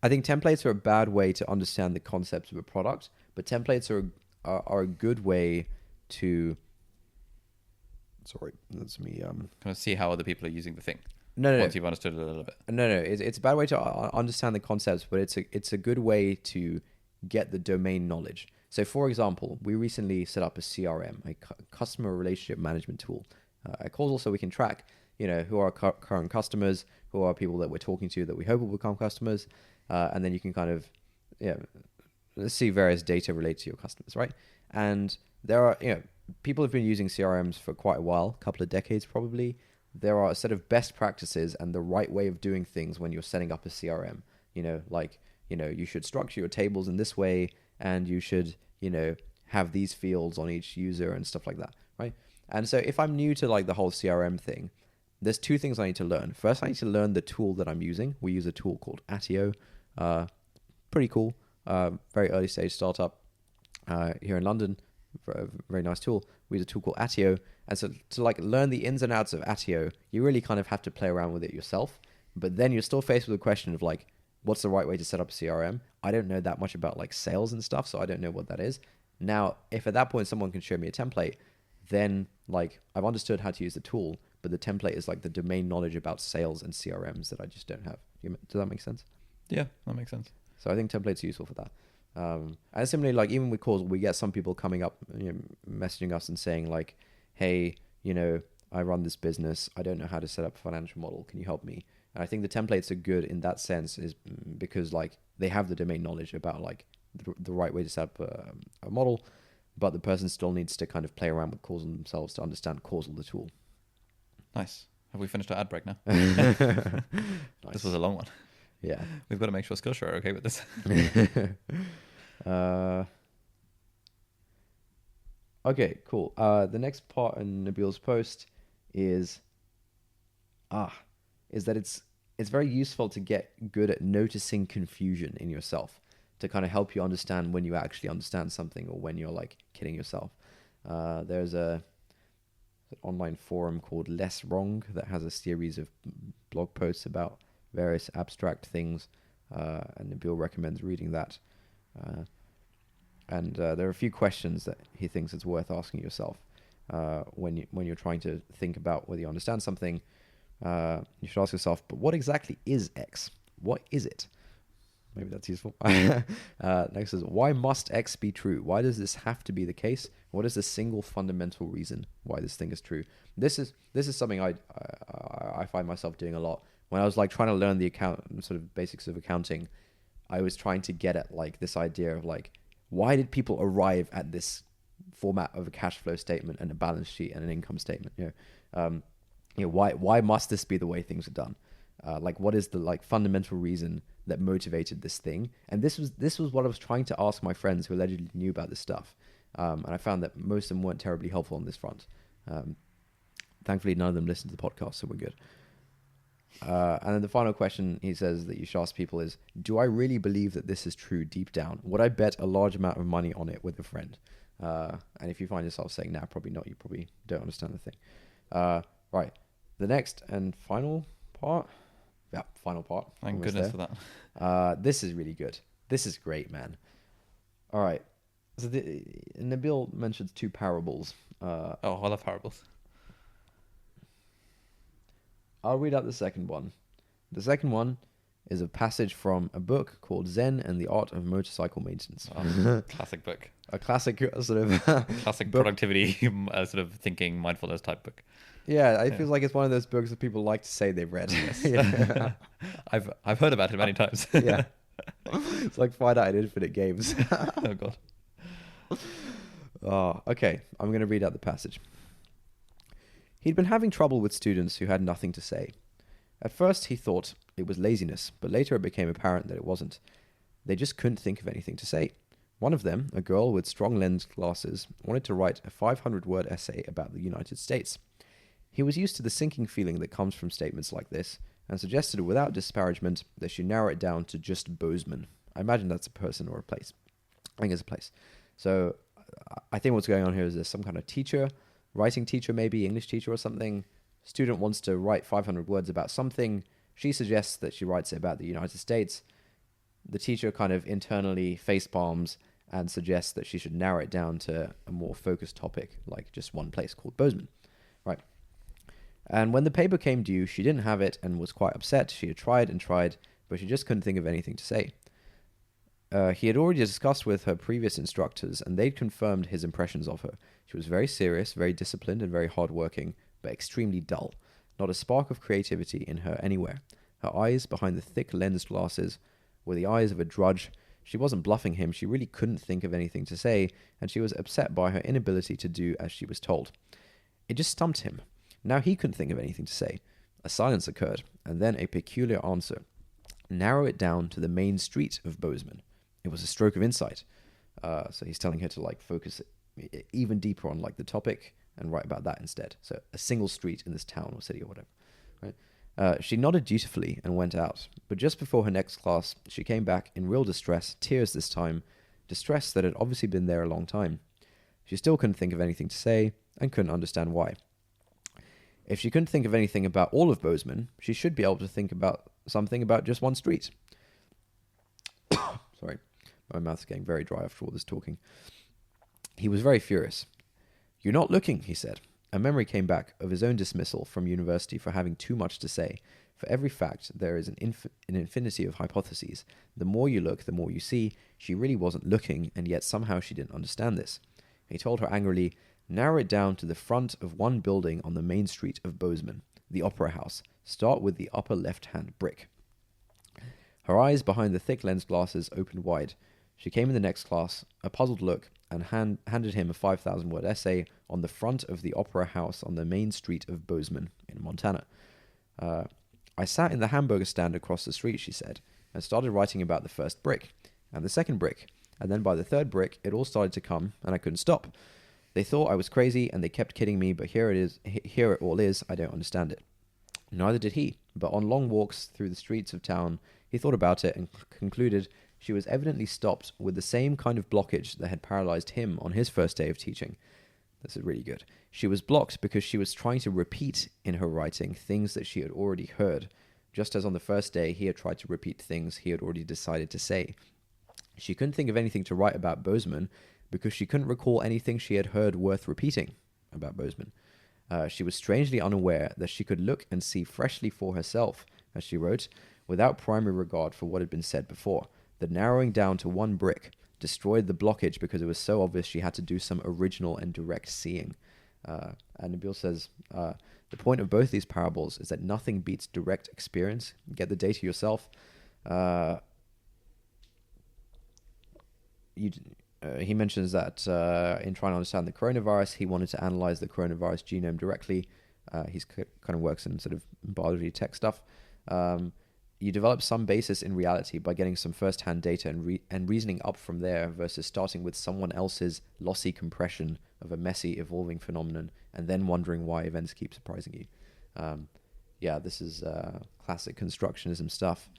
S2: I think templates are a bad way to understand the concepts of a product, but templates are a good way to... Sorry, that's me.
S3: Kind of see how other people are using the thing.
S2: No.
S3: Once you've understood it a little bit.
S2: No. It's a bad way to understand the concepts, but it's a good way to get the domain knowledge. So, for example, we recently set up a CRM, a customer relationship management tool. At Causal, so we can track, who are our current customers, who are people that we're talking to that we hope will become customers, and then you can kind of, see various data related to your customers, right? And there are, people have been using CRMs for quite a while, a couple of decades probably. There are a set of best practices and the right way of doing things when you're setting up a CRM. You should structure your tables in this way, and you should, have these fields on each user and stuff like that, right? And so if I'm new to like the whole CRM thing, there's 2 things I need to learn. First, I need to learn the tool that I'm using. We use a tool called Attio. Pretty cool. Very early stage startup here in London. Very nice tool. We use a tool called Attio. And so to like learn the ins and outs of Attio, you really kind of have to play around with it yourself. But then you're still faced with the question of like, what's the right way to set up a CRM? I don't know that much about like sales and stuff, so I don't know what that is. Now, if at that point someone can show me a template, then like I've understood how to use the tool, but the template is like the domain knowledge about sales and CRMs that I just don't have. Does that make sense?
S3: Yeah, that makes sense.
S2: So I think templates are useful for that. And similarly, like even with calls, we get some people coming up, messaging us and saying like, hey, I run this business. I don't know how to set up a financial model. Can you help me? And I think the templates are good in that sense is because like they have the domain knowledge about like the right way to set up a model, but the person still needs to kind of play around with Causal themselves to understand Causal, the tool.
S3: Nice. Have we finished our ad break now?
S2: Nice.
S3: This was a long one.
S2: Yeah.
S3: We've got to make sure Skillshare are okay with this.
S2: Okay, cool. The next part in Nabeel's post is that it's very useful to get good at noticing confusion in yourself to kind of help you understand when you actually understand something or when you're like kidding yourself. There's an online forum called Less Wrong that has a series of blog posts about various abstract things, and Nabeel recommends reading that. And there are a few questions that he thinks it's worth asking yourself when you're trying to think about whether you understand something. You should ask yourself, but what exactly is X? What is it? Maybe that's useful. Next is, why must X be true? Why does this have to be the case? What is the single fundamental reason why this thing is true? This is something I find myself doing a lot. When I was like trying to learn the sort of basics of accounting, I was trying to get at like this idea of like, why did people arrive at this format of a cash flow statement and a balance sheet and an income statement? Why must this be the way things are done? Like, what is the like fundamental reason that motivated this thing? And this was what I was trying to ask my friends who allegedly knew about this stuff. And I found that most of them weren't terribly helpful on this front. Thankfully, none of them listened to the podcast, so we're good. And then the final question he says that you should ask people is, do I really believe that this is true deep down? Would I bet a large amount of money on it with a friend? And if you find yourself saying, nah, probably not, you probably don't understand the thing. Right. The next and final part. Yeah, final part.
S3: Thank goodness for
S2: that. This is really good. This is great, man. All right. So Nabeel mentions two parables.
S3: I love parables.
S2: I'll read out the second one. The second one is a passage from a book called Zen and the Art of Motorcycle Maintenance.
S3: Classic book.
S2: A classic sort of...
S3: classic productivity, sort of thinking, mindfulness type book.
S2: Yeah, it feels like it's one of those books that people like to say they've read.
S3: Yes. I've heard about it many times.
S2: Yeah. It's like finite and infinite games.
S3: Oh, God.
S2: Okay, I'm going to read out the passage. He'd been having trouble with students who had nothing to say. At first, he thought it was laziness, but later it became apparent that it wasn't. They just couldn't think of anything to say. One of them, a girl with strong lens glasses, wanted to write a 500-word essay about the United States. He was used to the sinking feeling that comes from statements like this, and suggested without disparagement that she narrow it down to just Bozeman. I imagine that's a person or a place. I think it's a place. So I think what's going on here is there's some kind of teacher, writing teacher maybe, English teacher or something. Student wants to write 500 words about something. She suggests that she writes it about the United States. The teacher kind of internally facepalms and suggests that she should narrow it down to a more focused topic, like just one place called Bozeman. Right. And when the paper came due, she didn't have it and was quite upset. She had tried and tried, but she just couldn't think of anything to say. He had already discussed with her previous instructors, and they'd confirmed his impressions of her. She was very serious, very disciplined, and very hardworking, but extremely dull. Not a spark of creativity in her anywhere. Her eyes, behind the thick lensed glasses, were the eyes of a drudge. She wasn't bluffing him. She really couldn't think of anything to say, and she was upset by her inability to do as she was told. It just stumped him. Now he couldn't think of anything to say. A silence occurred, and then a peculiar answer. Narrow it down to the main street of Bozeman. It was a stroke of insight. So he's telling her to like focus even deeper on like the topic and write about that instead. So a single street in this town or city or whatever. Right? She nodded dutifully and went out. But just before her next class, she came back in real distress, tears this time, distress that had obviously been there a long time. She still couldn't think of anything to say and couldn't understand why. If she couldn't think of anything about all of Bozeman, she should be able to think about something about just one street. Sorry, my mouth's getting very dry after all this talking. He was very furious. "You're not looking," he said. A memory came back of his own dismissal from university for having too much to say. For every fact, there is an infinity of hypotheses. The more you look, the more you see. She really wasn't looking, and yet somehow she didn't understand this. He told her angrily, "Narrow it down to the front of one building on the main street of Bozeman, the Opera House. Start with the upper left-hand brick." Her eyes behind the thick lens glasses opened wide. She came in the next class, a puzzled look, and handed him a 5,000-word essay on the front of the Opera House on the main street of Bozeman in Montana. I sat in the hamburger stand across the street, she said, and started writing about the first brick, and the second brick, and then by the third brick, it all started to come, and I couldn't stop. They thought I was crazy, and they kept kidding me, but here it all is, I don't understand it. Neither did he, but on long walks through the streets of town, he thought about it and concluded she was evidently stopped with the same kind of blockage that had paralyzed him on his first day of teaching. This is really good. She was blocked because she was trying to repeat in her writing things that she had already heard. just as on the first day he had tried to repeat things he had already decided to say. She couldn't think of anything to write about Bozeman because she couldn't recall anything she had heard worth repeating about Bozeman. She was strangely unaware that she could look and see freshly for herself, as she wrote, without primary regard for what had been said before. The narrowing down to one brick destroyed the blockage because it was so obvious she had to do some original and direct seeing. And Nabeel says, the point of both these parables is that nothing beats direct experience. Get the data yourself. He mentions that in trying to understand the coronavirus, he wanted to analyze the coronavirus genome directly. He's kind of works in sort of biology tech stuff. You develop some basis in reality by getting some first-hand data and reasoning up from there versus starting with someone else's lossy compression of a messy, evolving phenomenon and then wondering why events keep surprising you. Yeah, this is classic constructionism stuff.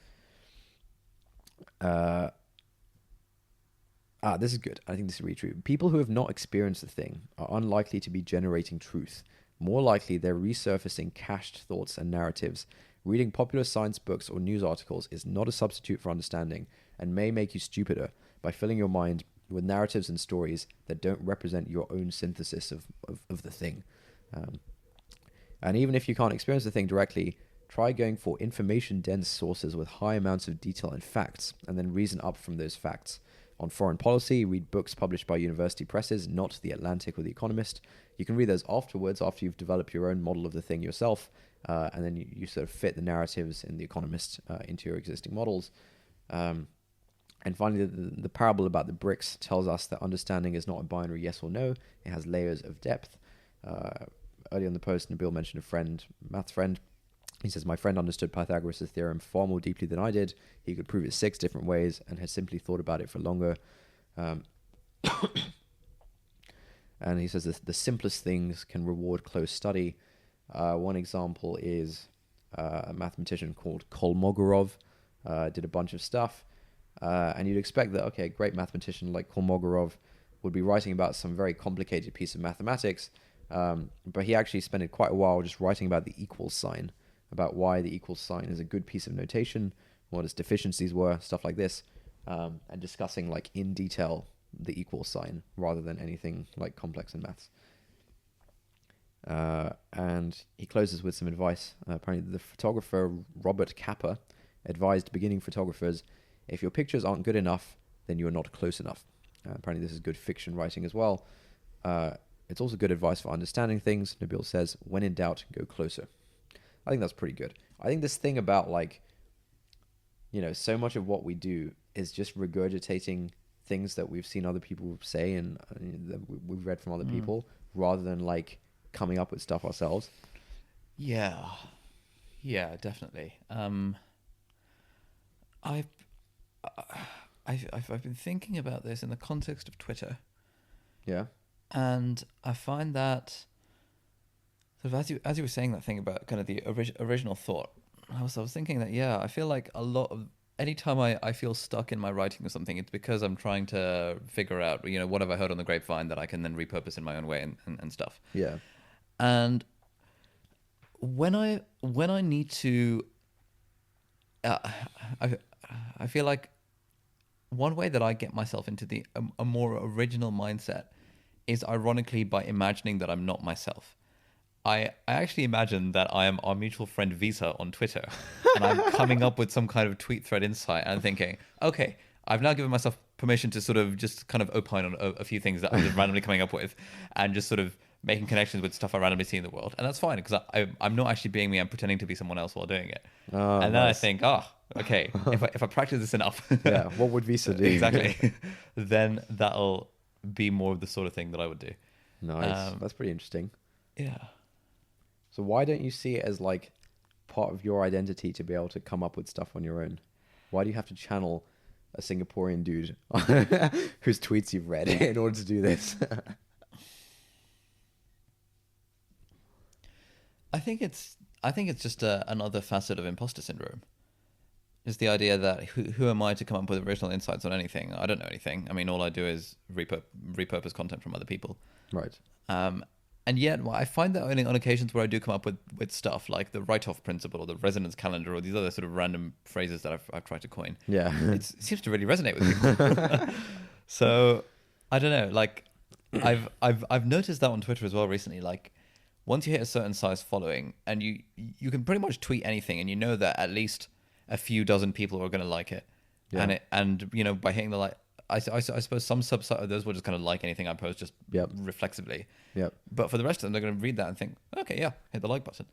S2: This is good. I think this is really true. People who have not experienced the thing are unlikely to be generating truth. More likely, they're resurfacing cached thoughts and narratives. Reading popular science books or news articles is not a substitute for understanding and may make you stupider by filling your mind with narratives and stories that don't represent your own synthesis of the thing. And even if you can't experience the thing directly, try going for information-dense sources with high amounts of detail and facts, and then reason up from those facts. On foreign policy, read books published by university presses, not The Atlantic or The Economist. You can read those afterwards, after you've developed your own model of the thing yourself, and then you sort of fit the narratives in The Economist into your existing models. And finally, the parable about the bricks tells us that understanding is not a binary yes or no. It has layers of depth. Earlier in the post, Nabeel mentioned a math friend. He says, my friend understood Pythagoras' theorem far more deeply than I did. He could prove it 6 different ways and had simply thought about it for longer. And he says the simplest things can reward close study. One example is a mathematician called Kolmogorov. Did a bunch of stuff. And you'd expect that, okay, a great mathematician like Kolmogorov would be writing about some very complicated piece of mathematics. But he actually spent quite a while just writing about the equal sign, about why the equal sign is a good piece of notation, what its deficiencies were, stuff like this, and discussing like in detail the equal sign rather than anything like complex in maths. And he closes with some advice. Apparently the photographer Robert Capa advised beginning photographers, if your pictures aren't good enough, then you're not close enough. Apparently this is good fiction writing as well. It's also good advice for understanding things. Nabeel says, when in doubt, go closer. I think that's pretty good. I think this thing about like, so much of what we do is just regurgitating things that we've seen other people say and that we've read from other people rather than like coming up with stuff ourselves.
S3: Yeah, definitely. I've been thinking about this in the context of Twitter.
S2: Yeah. And
S3: I find that sort of as you were saying that thing about kind of the original thought, I was thinking that, I feel like a lot of anytime I feel stuck in my writing or something, it's because I'm trying to figure out, what have I heard on the grapevine that I can then repurpose in my own way and stuff.
S2: Yeah.
S3: And when I need to, I feel like one way that I get myself into a more original mindset is ironically by imagining that I'm not myself. I actually imagine that I am our mutual friend Visa on Twitter, and I'm coming up with some kind of tweet thread insight and thinking, okay, I've now given myself permission to sort of just kind of opine on a few things that I'm just randomly coming up with and just sort of making connections with stuff I randomly see in the world. And that's fine because I'm not actually being me, I'm pretending to be someone else while doing it.
S2: Oh,
S3: and then I think, okay, if I practice this enough,
S2: yeah, what would Visa do?
S3: Exactly. Then that'll be more of the sort of thing that I would do.
S2: Nice. That's pretty interesting.
S3: Yeah.
S2: So why don't you see it as like part of your identity to be able to come up with stuff on your own? Why do you have to channel a Singaporean dude whose tweets you've read in order to do this?
S3: I think it's just another facet of imposter syndrome. Is the idea that who am I to come up with original insights on anything? I don't know anything. I mean, all I do is repurpose content from other people.
S2: Right.
S3: And yet, well, I find that on occasions where I do come up with stuff like the write-off principle or the resonance calendar or these other sort of random phrases that I've tried to coin,
S2: Yeah.
S3: it seems to really resonate with people. So I don't know. Like I've noticed that on Twitter as well recently. Like once you hit a certain size following, and you can pretty much tweet anything, and you know that at least a few dozen people are going to like it,
S2: Yeah.
S3: and you know by hitting the like. I suppose some subset of those will just kind of like anything I post just
S2: Yep.
S3: reflexively.
S2: Yep.
S3: But for the rest of them, they're going to read that and think, okay, yeah, hit the like button.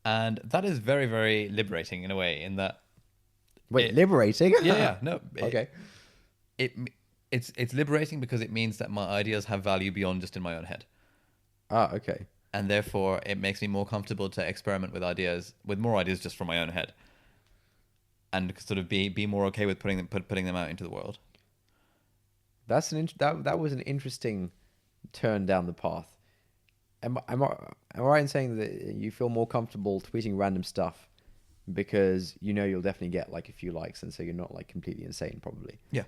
S3: And that is very, very liberating in a way in that...
S2: Wait, liberating?
S3: Yeah, no.
S2: Okay.
S3: It's liberating because it means that my ideas have value beyond just in my own head.
S2: Ah, okay.
S3: And therefore, it makes me more comfortable to experiment with more ideas just from my own head. And sort of be more okay with putting them out into the world.
S2: That's that was an interesting turn down the path. Am I right in saying that you feel more comfortable tweeting random stuff because you know you'll definitely get like a few likes, and so you're not like completely insane, probably?
S3: Yeah.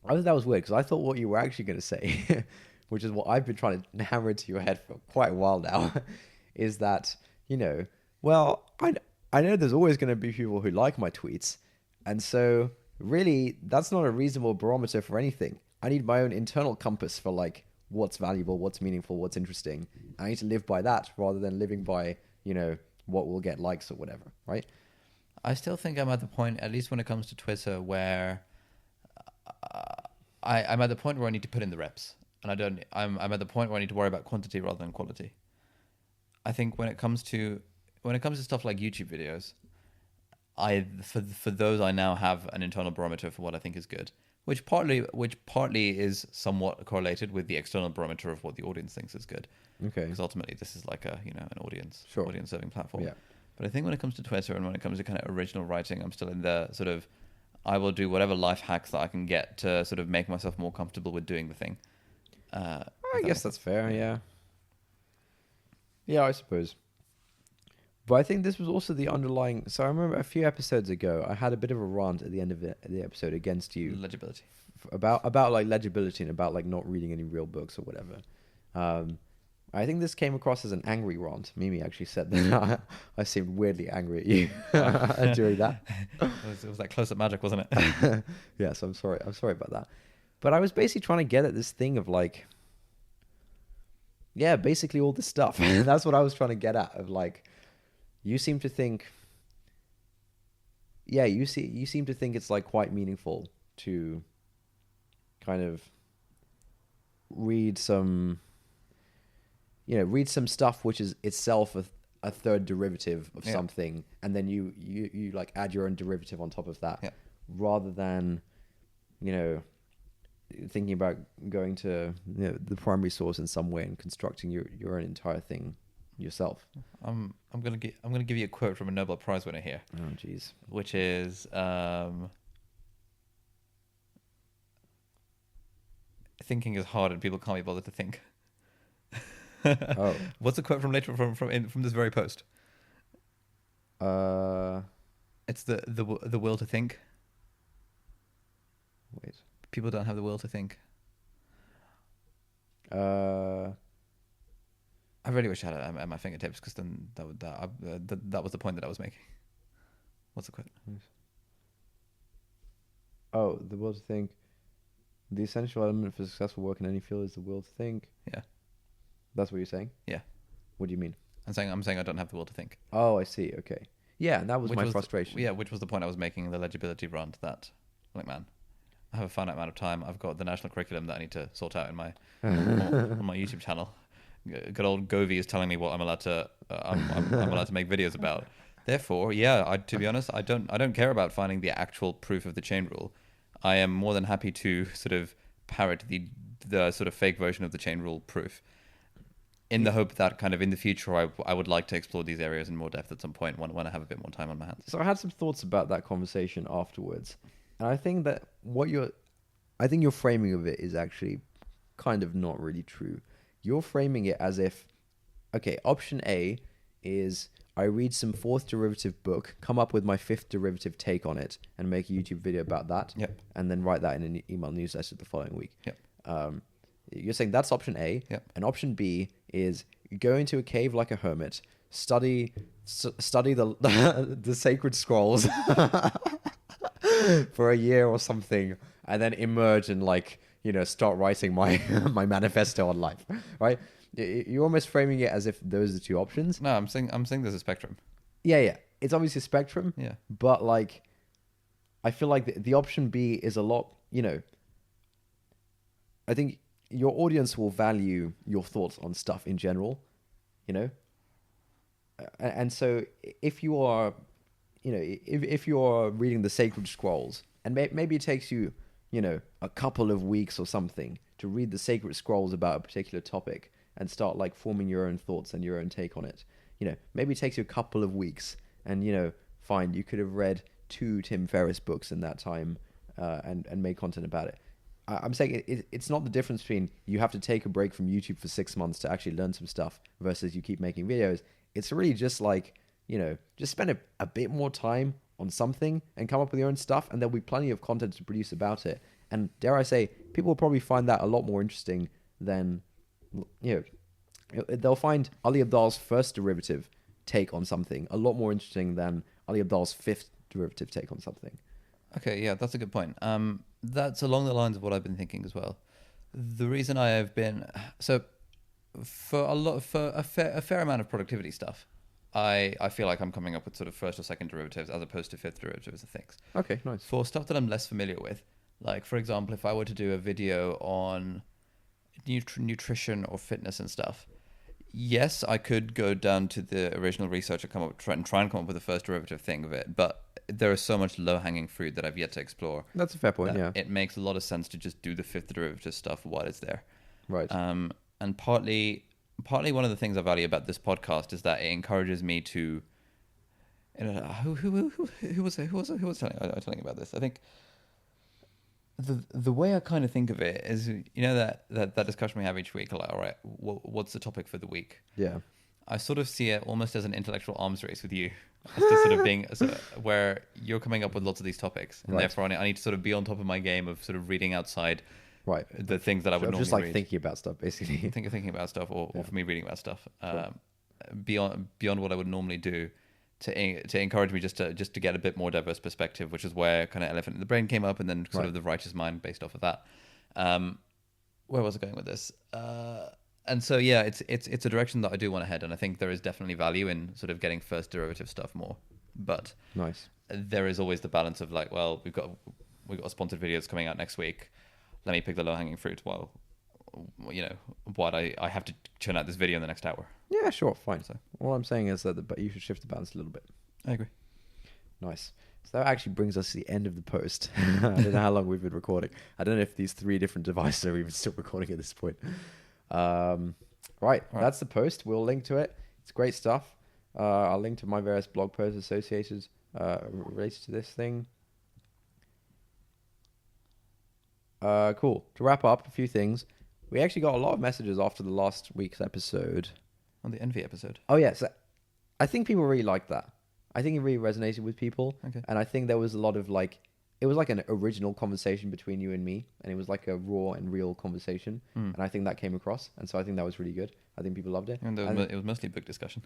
S2: I thought that was weird because I thought what you were actually going to say, which is what I've been trying to hammer into your head for quite a while now, is that, you know, well, I know there's always going to be people who like my tweets, and so really that's not a reasonable barometer for anything. I need my own internal compass for like what's valuable, what's meaningful, what's interesting. I need to live by that rather than living by, you know, what will get likes or whatever, right?
S3: I still think I'm at the point, at least when it comes to Twitter, where I'm at the point where I need to put in the reps, and I'm at the point where I need to worry about quantity rather than quality. I think when it comes to stuff like YouTube videos, for those I now have an internal barometer for what I think is good, which partly is somewhat correlated with the external barometer of what the audience thinks is good.
S2: Okay.
S3: Because ultimately this is like an audience serving platform.
S2: Yeah.
S3: But I think when it comes to Twitter and when it comes to kind of original writing, I'm still in the sort of, I will do whatever life hacks that I can get to sort of make myself more comfortable with doing the thing.
S2: I guess that's fair, yeah. Yeah, I suppose. But I think this was also the underlying... So I remember a few episodes ago, I had a bit of a rant at the end of the episode against you.
S3: Legibility.
S2: About like legibility and about like not reading any real books or whatever. I think this came across as an angry rant. Mimi actually said that. I seemed weirdly angry at you during that.
S3: It was that close-up magic, wasn't it?
S2: Yes, I'm sorry. I'm sorry about that. But I was basically trying to get at this thing of like... Yeah, basically all this stuff. That's what I was trying to get at. Of like... You seem to think, you seem to think it's like quite meaningful to kind of read some stuff which is itself a third derivative of something, and then you like add your own derivative on top of that, rather than, you know, thinking about going to, you know, the primary source in some way and constructing your own entire thing yourself.
S3: I'm gonna give you a quote from a Nobel Prize winner here.
S2: Oh, jeez.
S3: Which is thinking is hard and people can't be bothered to think.
S2: Oh.
S3: What's the quote from this very post? It's the will to think.
S2: Wait.
S3: People don't have the will to think. I really wish I had it at my fingertips, because then that was the point that I was making. What's the quote?
S2: Oh, the will to think. The essential element for successful work in any field is the will to think.
S3: Yeah.
S2: That's what you're saying?
S3: Yeah.
S2: What do you mean?
S3: I'm saying I don't have the will to think.
S2: Oh, I see. Okay. Yeah, and that was my frustration.
S3: Which was the point I was making in the legibility rant, that, like, man, I have a finite amount of time. I've got the national curriculum that I need to sort out in my on my YouTube channel. Good old Govey is telling me what I'm allowed to I'm allowed to make videos about. Therefore, to be honest, I don't care about finding the actual proof of the chain rule. I am more than happy to sort of parrot the sort of fake version of the chain rule proof, in the hope that kind of in the future I would like to explore these areas in more depth at some point when I have a bit more time on my hands.
S2: So I had some thoughts about that conversation afterwards, and I think that your framing of it is actually kind of not really true. You're framing it as if, okay, option A is I read some fourth derivative book, come up with my fifth derivative take on it, and make a YouTube video about that, and then write that in an email newsletter the following week. You're saying that's option A, and option B is go into a cave like a hermit, study the the sacred scrolls for a year or something, and then emerge and like, you know, start writing my my manifesto on life, right? You're almost framing it as if those are the two options.
S3: No, I'm saying there's a spectrum.
S2: Yeah, it's obviously a spectrum.
S3: Yeah.
S2: But like, I feel like the option B is a lot, you know, I think your audience will value your thoughts on stuff in general, you know? And so if you are, you know, if you're reading the sacred scrolls, and maybe it takes you, you know, a couple of weeks or something to read the sacred scrolls about a particular topic and start like forming your own thoughts and your own take on it. You know, maybe it takes you a couple of weeks, and, you know, fine, you could have read 2 Tim Ferriss books in that time, and made content about it. I'm saying it's not the difference between you have to take a break from YouTube for 6 months to actually learn some stuff versus you keep making videos. It's really just like, you know, just spend a bit more time on something and come up with your own stuff, and there'll be plenty of content to produce about it. And dare I say, people will probably find that a lot more interesting than, you know, they'll find Ali Abdaal's first derivative take on something a lot more interesting than Ali Abdaal's 5th derivative take on something.
S3: Okay, yeah, that's a good point. That's along the lines of what I've been thinking as well. The reason I have been for a fair amount of productivity stuff, I feel like I'm coming up with sort of first or second derivatives as opposed to 5th derivatives of things.
S2: Okay, nice.
S3: For stuff that I'm less familiar with, like for example, if I were to do a video on nutrition or fitness and stuff, yes, I could go down to the original research and try and come up with the first derivative thing of it, but there is so much low-hanging fruit that I've yet to explore.
S2: That's a fair point, yeah.
S3: It makes a lot of sense to just do the 5th derivative stuff while it's there.
S2: Right.
S3: And partly one of the things I value about this podcast is that it encourages me to. Who was telling about this? I think the way I kind of think of it is, you know, that discussion we have each week, like, all right, what's the topic for the week?
S2: Yeah.
S3: I sort of see it almost as an intellectual arms race with you, as to sort of being where you're coming up with lots of these topics, and therefore I need to sort of be on top of my game of sort of reading outside.
S2: Right.
S3: The things that I would normally
S2: just like
S3: read.
S2: thinking about stuff, basically.
S3: Thinking about stuff, or for me reading about stuff,
S2: Sure.
S3: beyond what I would normally do, to encourage me just to get a bit more diverse perspective, which is where kind of Elephant in the Brain came up, and then sort of the Righteous Mind based off of that. Where was I going with this? And so yeah, it's a direction that I do want to head, and I think there is definitely value in sort of getting first derivative stuff more, but
S2: Nice.
S3: there is always the balance of like, well, we've got a sponsored videos coming out next week. Let me pick the low-hanging fruit while, you know, what I have to churn out this video in the next hour.
S2: Yeah, sure, fine.
S3: So
S2: All I'm saying is that you should shift the balance a little bit.
S3: I agree.
S2: Nice. So that actually brings us to the end of the post. I don't know how long we've been recording. I don't know if these 3 different devices are even still recording at this point. Right, that's the post. We'll link to it. It's great stuff. I'll link to my various blog posts associated related to this thing. Cool. To wrap up, a few things. We actually got a lot of messages after the last week's episode.
S3: On the Envy episode.
S2: Oh, yes. I think people really liked that. I think it really resonated with people.
S3: Okay.
S2: And I think there was a lot of like, it was like an original conversation between you and me. And it was like a raw and real conversation. And I think that came across. And so I think that was really good. I think people loved it.
S3: And it was mostly a book discussion.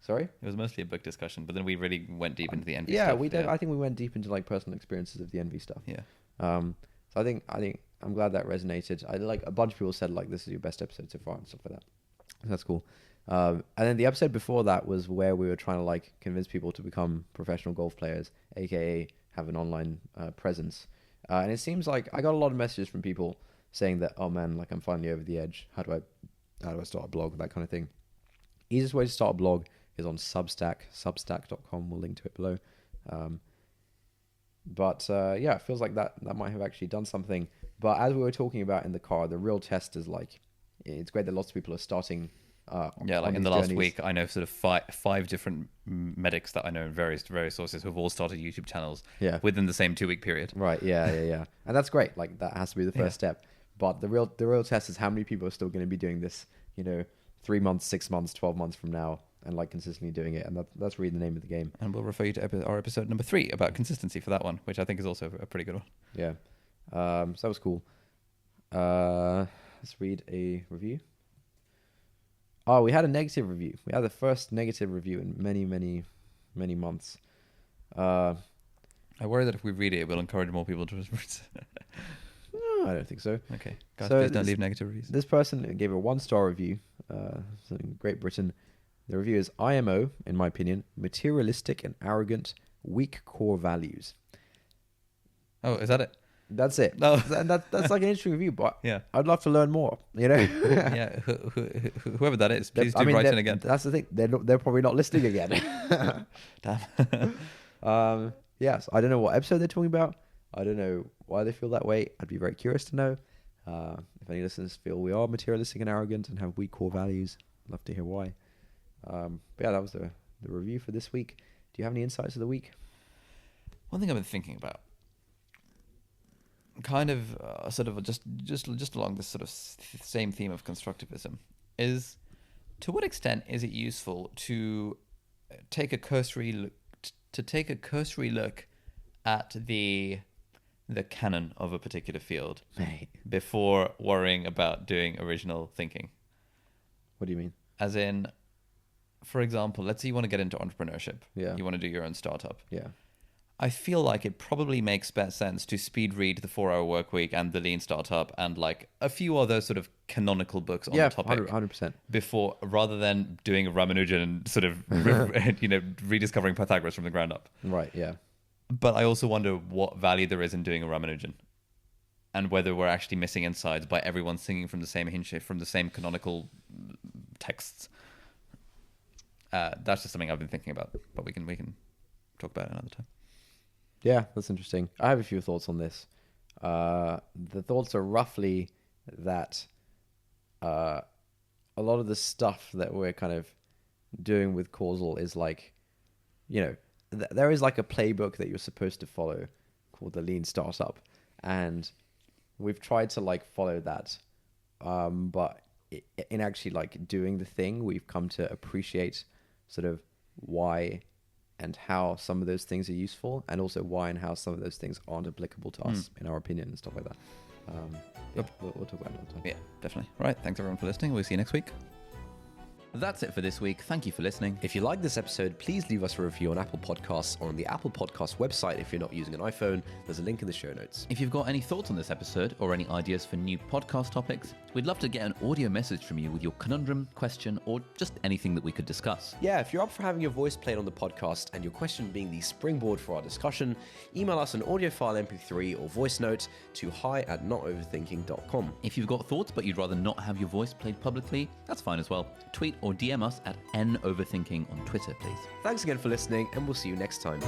S2: Sorry?
S3: It was mostly a book discussion, but then we really went deep into the Envy
S2: Yeah,
S3: stuff.
S2: we did. I think we went deep into like personal experiences of the Envy stuff.
S3: Yeah.
S2: So I think I'm glad that resonated. I like a bunch of people said like this is your best episode so far and stuff like that. That's cool. And then the episode before that was where we were trying to like convince people to become professional golf players, aka have an online presence. And it seems like I got a lot of messages from people saying that, oh man, like I'm finally over the edge. How do I start a blog? That kind of thing. Easiest way to start a blog is on Substack, substack.com. We'll link to it below. But yeah, it feels like that might have actually done something. But as we were talking about in the car, the real test is like, it's great that lots of people are starting.
S3: Yeah, like in the last week, I know sort of five different medics that I know in various sources who've all started YouTube channels.
S2: Yeah.
S3: Within the same 2-week period.
S2: Right. Yeah. And that's great. Like that has to be the first step. But the real test is how many people are still going to be doing this. 3 months, 6 months, 12 months from now, and like consistently doing it. And that's really the name of the game.
S3: And we'll refer you to our episode number 3 about consistency for that one, which I think is also a pretty good one.
S2: Yeah. So that was cool. Let's read a review. Oh, we had a negative review. We had the first negative review in many months.
S3: I worry that if we read it, it will encourage more people to.
S2: No, I don't think so.
S3: Okay, guys,
S2: So
S3: please don't
S2: this-
S3: leave negative reviews.
S2: This person gave a 1-star review. In Great Britain. The review is IMO, in my opinion, materialistic and arrogant, weak core values.
S3: Oh, is that it?
S2: That's it.
S3: No.
S2: That's like an interesting review, but
S3: Yeah.
S2: I'd love to learn more. You know.
S3: Yeah. Whoever that is, please do write in again.
S2: That's the thing. They're probably not listening again.
S3: Damn.
S2: Yes, I don't know what episode they're talking about. I don't know why they feel that way. I'd be very curious to know. If any listeners feel we are materialistic and arrogant and have weak core values, I'd love to hear why. But yeah, that was the review for this week. Do you have any insights of the week?
S3: One thing I've been thinking about, kind of sort of just along this sort of same theme of constructivism, is to what extent is it useful to take a cursory look at the canon of a particular field
S2: Mate.
S3: before worrying about doing original thinking?
S2: What do you mean?
S3: As in, for example, let's say you want to get into entrepreneurship.
S2: Yeah.
S3: You want to do your own startup.
S2: Yeah.
S3: I feel like it probably makes best sense to speed read the 4-Hour Workweek and the Lean Startup and like a few other sort of canonical books on the topic
S2: 100%.
S3: before, rather than doing a Ramanujan and sort of rediscovering Pythagoras from the ground up.
S2: Right. Yeah.
S3: But I also wonder what value there is in doing a Ramanujan, and whether we're actually missing insights by everyone singing from the same hymn sheet, from the same canonical texts. That's just something I've been thinking about, but we can talk about it another time.
S2: Yeah, that's interesting. I have a few thoughts on this. The thoughts are roughly that a lot of the stuff that we're kind of doing with causal is like, there is like a playbook that you're supposed to follow called the Lean Startup, and we've tried to like follow that, but in actually like doing the thing, we've come to appreciate sort of why and how some of those things are useful, and also why and how some of those things aren't applicable to us, in our opinion, and stuff like that. We'll talk about it another time.
S3: Yeah, definitely. Right, thanks everyone for listening. We'll see you next week.
S1: That's it for this week. Thank you for listening.
S4: If you like this episode, please leave us a review on Apple Podcasts or on the Apple Podcasts website if you're not using an iPhone. There's a link in the show notes.
S1: If you've got any thoughts on this episode or any ideas for new podcast topics, we'd love to get an audio message from you with your conundrum, question, or just anything that we could discuss.
S4: Yeah, if you're up for having your voice played on the podcast and your question being the springboard for our discussion, email us an audio file MP3 or voice note to hi@notoverthinking.com.
S1: If you've got thoughts but you'd rather not have your voice played publicly, that's fine as well. Tweet or DM us at NOverthinking on Twitter, please.
S4: Thanks again for listening, and we'll see you next time.